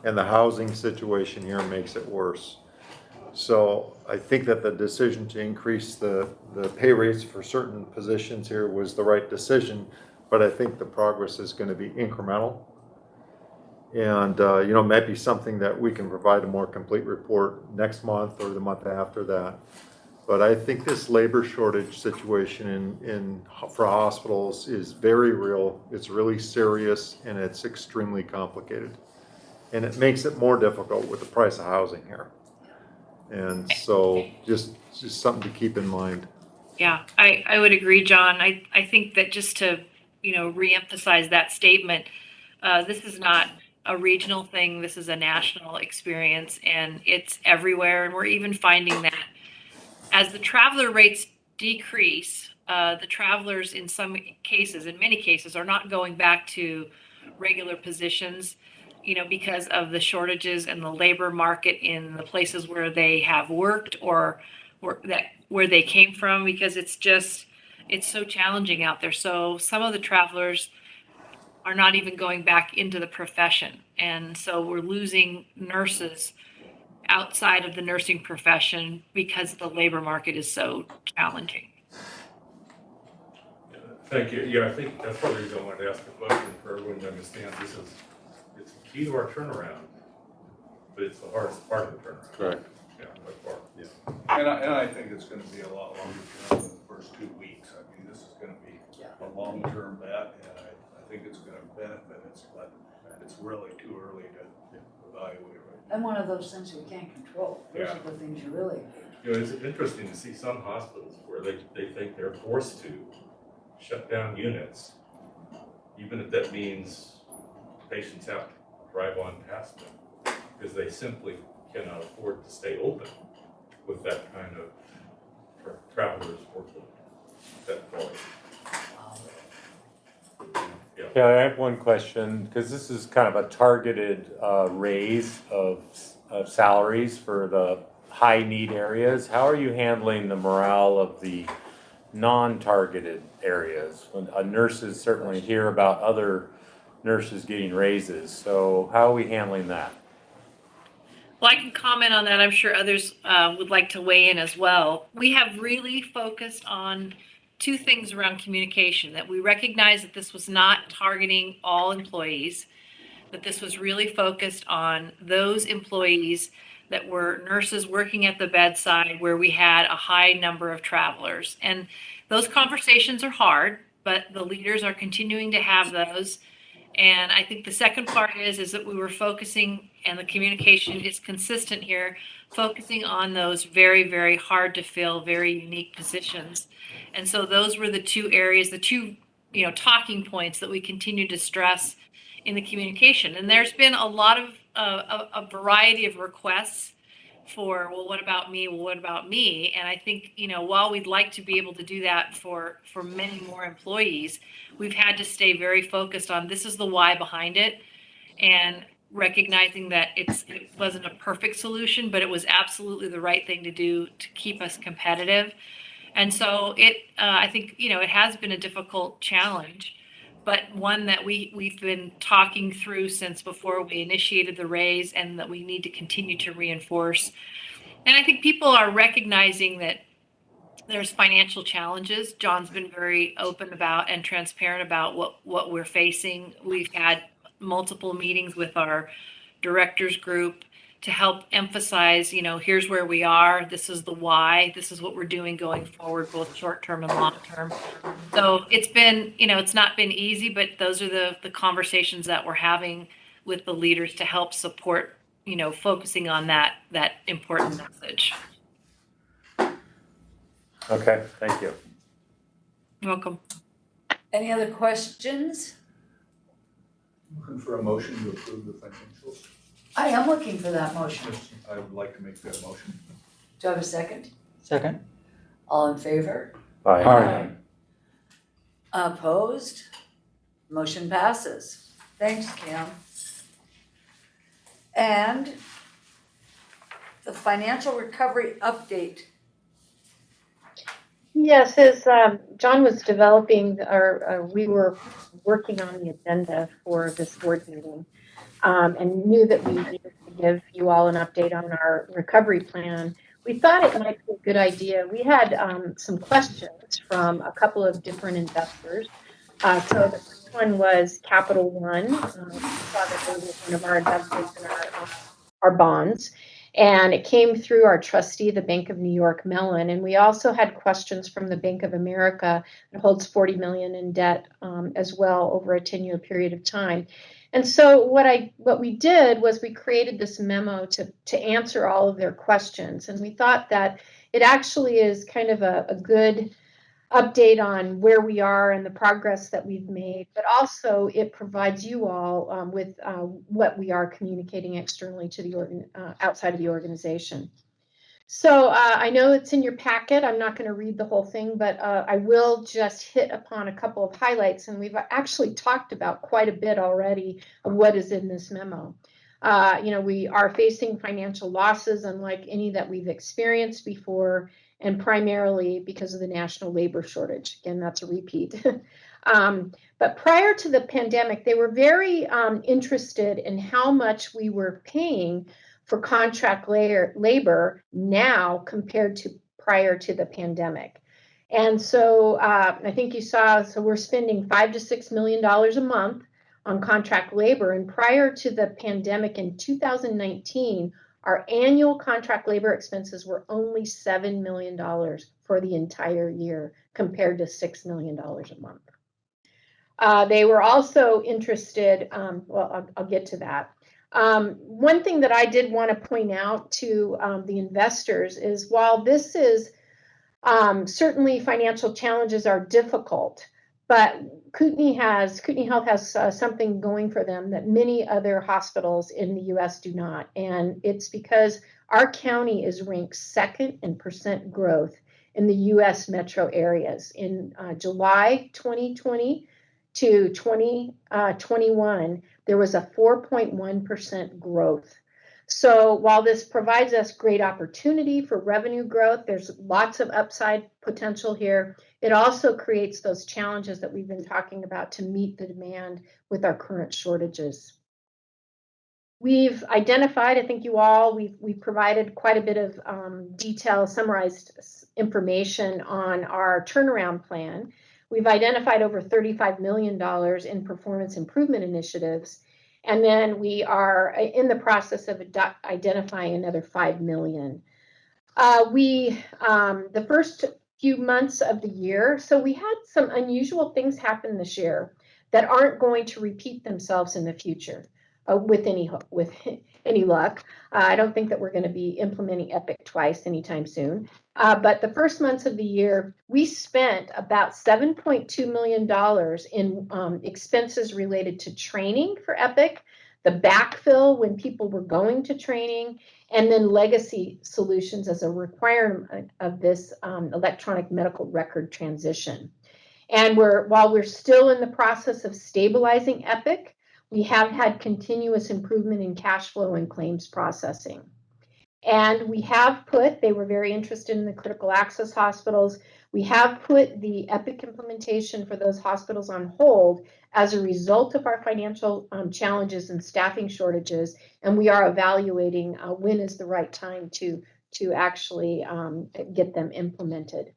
And the housing situation here makes it worse. So I think that the decision to increase the pay rates for certain positions here was the right decision, but I think the progress is going to be incremental. And, it might be something that we can provide a more complete report next month or the month after that. But I think this labor shortage situation for hospitals is very real. It's really serious and it's extremely complicated. And it makes it more difficult with the price of housing here. And so just something to keep in mind. Yeah, I would agree, John. I think that just to, reemphasize that statement, this is not a regional thing. This is a national experience and it's everywhere. And we're even finding that as the traveler rates decrease, the travelers in many cases, are not going back to regular positions, because of the shortages and the labor market in the places where they have worked or where they came from, because it's so challenging out there. So some of the travelers are not even going back into the profession. And so we're losing nurses outside of the nursing profession because the labor market is so challenging. Thank you. Yeah, I think that's one reason I wanted to ask the question for everyone to understand it's key to our turnaround, but it's the hardest part of the turnaround. Correct. Yeah, by far. Yeah. And I think it's gonna be a lot longer term than the first 2 weeks. I mean, this is gonna be a long-term bet, and I think it's gonna benefit us, but it's really too early to evaluate right now. And one of those things we can't control. Those Yeah. are the things you really. It's interesting to see some hospitals where they think they're forced to shut down units, even if that means patients have to drive on past them, because they simply cannot afford to stay open with that kind of travelers workload, that quality. Yeah, I have one question, because this is kind of a targeted raise of salaries for the high need areas. How are you handling the morale of the non-targeted areas? When nurses certainly hear about other nurses getting raises, so how are we handling that? Well, I can comment on that. I'm sure others would like to weigh in as well. We have really focused on two things around communication, that we recognize that this was not targeting all employees, that this was really focused on those employees that were nurses working at the bedside where we had a high number of travelers. And those conversations are hard, but the leaders are continuing to have those. And I think the second part is that we were focusing, and the communication is consistent here, focusing on those very, very hard to fill, very unique positions. And so those were the two areas, the two, talking points that we continue to stress in the communication. And there's been a lot of a variety of requests for, well, what about me? Well, what about me? And I think, while we'd like to be able to do that for many more employees, we've had to stay very focused on this is the why behind it, and recognizing that it wasn't a perfect solution, but it was absolutely the right thing to do to keep us competitive. And so I think, it has been a difficult challenge, but one that we've been talking through since before we initiated the raise, and that we need to continue to reinforce. And I think people are recognizing that there's financial challenges. John's been very open about and transparent about what we're facing. We've had multiple meetings with our directors group to help emphasize, here's where we are, this is the why, this is what we're doing going forward, both short term and long term. So it's been, it's not been easy, but those are the conversations that we're having with the leaders to help support, focusing on that important message. Okay, thank you. You're welcome. Any other questions? Looking for a motion to approve the financials. I am looking for that motion. I would like to make that motion. Do I have a second? Second. All in favor? Aye. Opposed? Motion passes. Thanks, Kim. And the financial recovery update. Yes, as John was developing, we were working on the agenda for this board meeting, and knew that we needed to give you all an update on our recovery plan. We thought it might be a good idea. We had some questions from a couple of different investors. So the first one was Capital One. We saw that they were one of our investors in our bonds. And it came through our trustee, the Bank of New York Mellon. And we also had questions from the Bank of America that holds $40 million in debt as well over a 10-year period of time. And so what we did was we created this memo to answer all of their questions. And we thought that it actually is kind of a good update on where we are and the progress that we've made, but also it provides you all with what we are communicating externally to the outside of the organization. So I know it's in your packet. I'm not going to read the whole thing, but I will just hit upon a couple of highlights. And we've actually talked about quite a bit already of what is in this memo. We are facing financial losses unlike any that we've experienced before, and primarily because of the national labor shortage. Again, that's a repeat. But prior to the pandemic, they were very interested in how much we were paying for contract labor now compared to prior to the pandemic. And so I think you saw, so we're spending $5 to $6 million a month on contract labor. And prior to the pandemic in 2019, our annual contract labor expenses were only $7 million for the entire year compared to $6 million a month. They were also interested, I'll get to that. One thing that I did want to point out to the investors is while this is certainly financial challenges are difficult, but Kootenai Health has something going for them that many other hospitals in the U.S. do not. And it's because our county is ranked second in percent growth in the U.S. metro areas. In July 2020 to 2021, there was a 4.1% growth. So while this provides us great opportunity for revenue growth, there's lots of upside potential here. It also creates those challenges that we've been talking about to meet the demand with our current shortages. We've identified, I think we've provided quite a bit of detail, summarized information on our turnaround plan. We've identified over $35 million in performance improvement initiatives. And then we are in the process of identifying another $5 million. The first few months of the year, so we had some unusual things happen this year that aren't going to repeat themselves in the future with any luck. I don't think that we're going to be implementing Epic twice anytime soon. But the first months of the year, we spent about $7.2 million in expenses related to training for Epic, the backfill when people were going to training, and then legacy solutions as a requirement of this electronic medical record transition. And while we're still in the process of stabilizing Epic, we have had continuous improvement in cash flow and claims processing. And we have they were very interested in the critical access hospitals. We have put the Epic implementation for those hospitals on hold as a result of our financial challenges and staffing shortages. And we are evaluating when is the right time to actually get them implemented.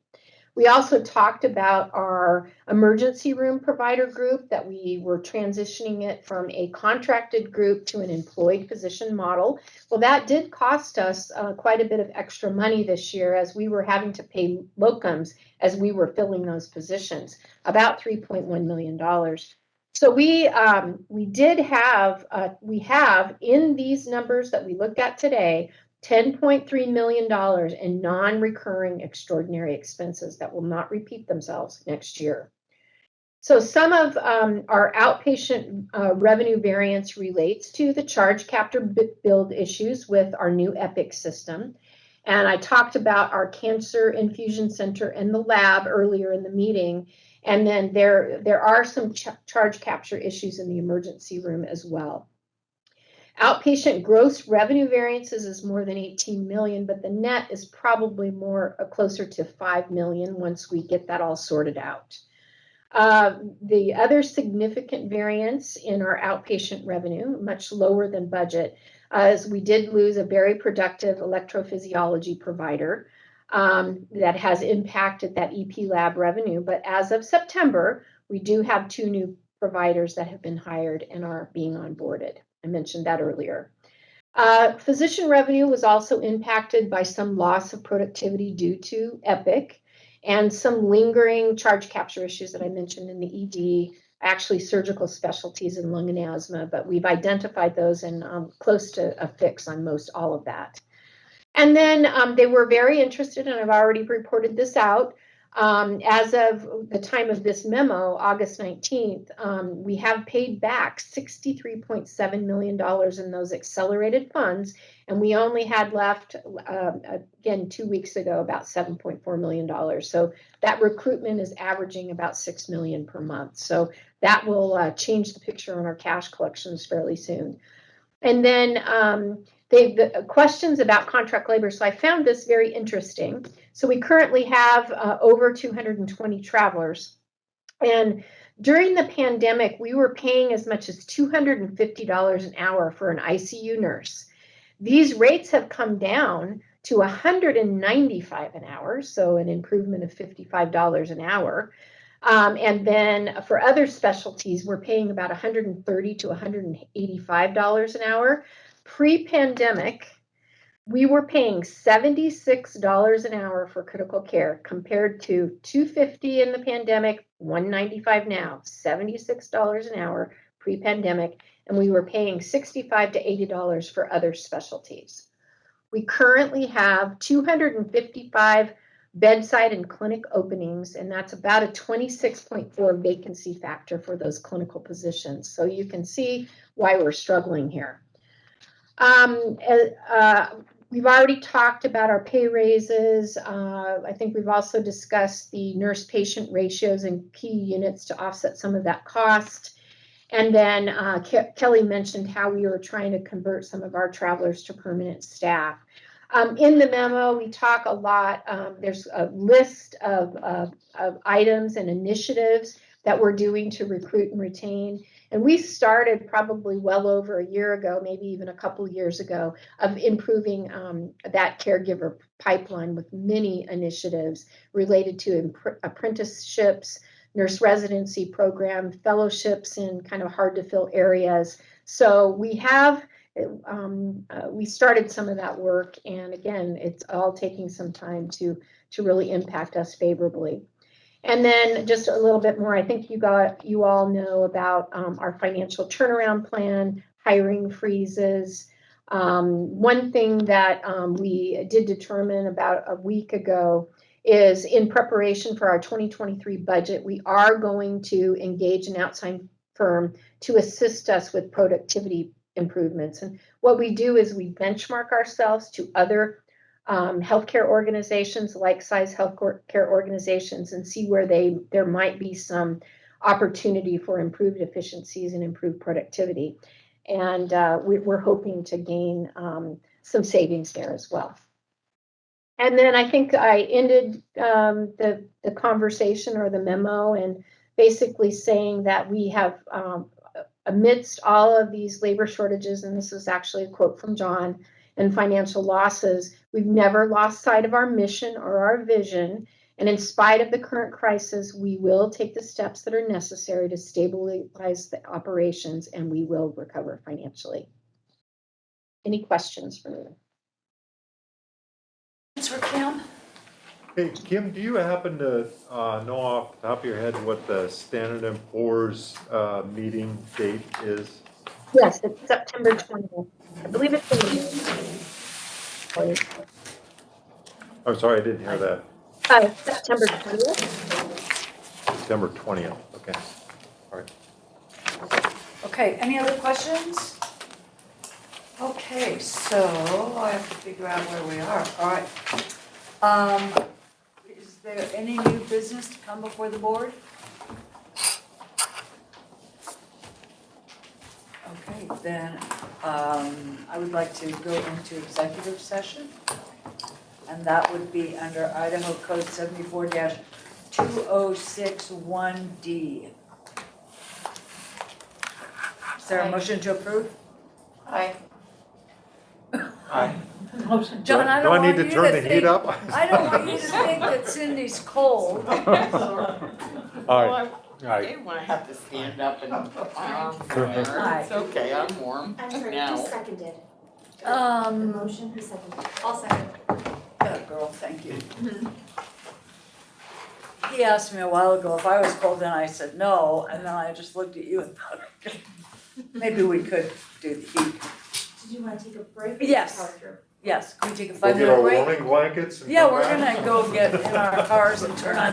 We also talked about our emergency room provider group, that we were transitioning it from a contracted group to an employed physician model. Well, that did cost us quite a bit of extra money this year as we were having to pay locums as we were filling those positions, about $3.1 million. So we have in these numbers that we looked at today, $10.3 million in non-recurring extraordinary expenses that will not repeat themselves next year. So some of our outpatient revenue variance relates to the charge capture build issues with our new Epic system. And I talked about our cancer infusion center and the lab earlier in the meeting. And then there are some charge capture issues in the emergency room as well. Outpatient gross revenue variances is more than 18 million, but the net is probably closer to 5 million once we get that all sorted out. The other significant variance in our outpatient revenue, much lower than budget, is we did lose a very productive electrophysiology provider that has impacted that EP lab revenue. But as of September, we do have 2 new providers that have been hired and are being onboarded. I mentioned that earlier. Physician revenue was also impacted by some loss of productivity due to Epic and some lingering charge capture issues that I mentioned in the ED, actually surgical specialties in lung and asthma, but we've identified those and close to a fix on most all of that. And then they were very interested, and I've already reported this out. As of the time of this memo, August 19th, we have paid back $63.7 million in those accelerated funds, and we only had left, again, 2 weeks ago, about $7.4 million. So that recruitment is averaging about $6 million per month. So that will change the picture on our cash collections fairly soon. And then the questions about contract labor. So I found this very interesting. So we currently have over 220 travelers. And during the pandemic, we were paying as much as $250 an hour for an ICU nurse. These rates have come down to $195 an hour, so an improvement of $55 an hour. And then for other specialties, we're paying about $130 to $185 an hour. Pre-pandemic, we were paying $76 an hour for critical care compared to $250 in the pandemic, $195 now, $76 an hour pre-pandemic, and we were paying $65 to $80 for other specialties. We currently have 255 bedside and clinic openings, and that's about a 26.4 vacancy factor for those clinical positions. So you can see why we're struggling here. We've already talked about our pay raises. I think we've also discussed the nurse-patient ratios and key units to offset some of that cost. And then Kelly mentioned how we were trying to convert some of our travelers to permanent staff. In the memo, we talk a lot. There's a list of items and initiatives that we're doing to recruit and retain. And we started probably well over a year ago, maybe even a couple years ago, of improving that caregiver pipeline with many initiatives related to apprenticeships, nurse residency program, fellowships in kind of hard to fill areas. So we have, we started some of that work, and again, it's all taking some time to really impact us favorably. And then just a little bit more, I think you all know about our financial turnaround plan, hiring freezes. One thing that we did determine about a week ago is in preparation for our 2023 budget, we are going to engage an outside firm to assist us with productivity improvements. And what we do is we benchmark ourselves to other healthcare organizations, like-size healthcare organizations, and see where there might be some opportunity for improved efficiencies and improved productivity. And we're hoping to gain some savings there as well. And then I think I ended the conversation or the memo and basically saying that we have, amidst all of these labor shortages, and this is actually a quote from John, and financial losses, we've never lost sight of our mission or our vision. And in spite of the current crisis, we will take the steps that are necessary to stabilize the operations, and we will recover financially. Any questions for me? For Kim? Hey, Kim, do you happen to know off the top of your head what the Standard & Poor's meeting date is? Yes, it's September 20th. I believe it's in the Oh, sorry, I didn't hear that. September 20th. September 20th, okay. All right. Okay, any other questions? Okay, so I have to figure out where we are. All right. Is there any new business to come before the board? Okay, then I would like to go into executive session. And that would be under Idaho Code 74-2061D. Is there a motion to approve? Aye. Aye. John, I Do don't I need want to you turn the to heat think, up? I don't want you to think that Cindy's cold. All right. I didn't want to have to stand up and Aye. it's okay, I'm warm. I'm sorry, now. who seconded? Motion, who's second? I'll second. Good girl, thank you. He asked me a while ago if I was cold, and I said no, and then I just looked at you and thought, okay, maybe we could do the heat. Did you want to take a break? Yes. Power through? Yes, can we take a Go get 5-minute our break? warming blankets and Yeah, come we're back? gonna go get in our cars and turn on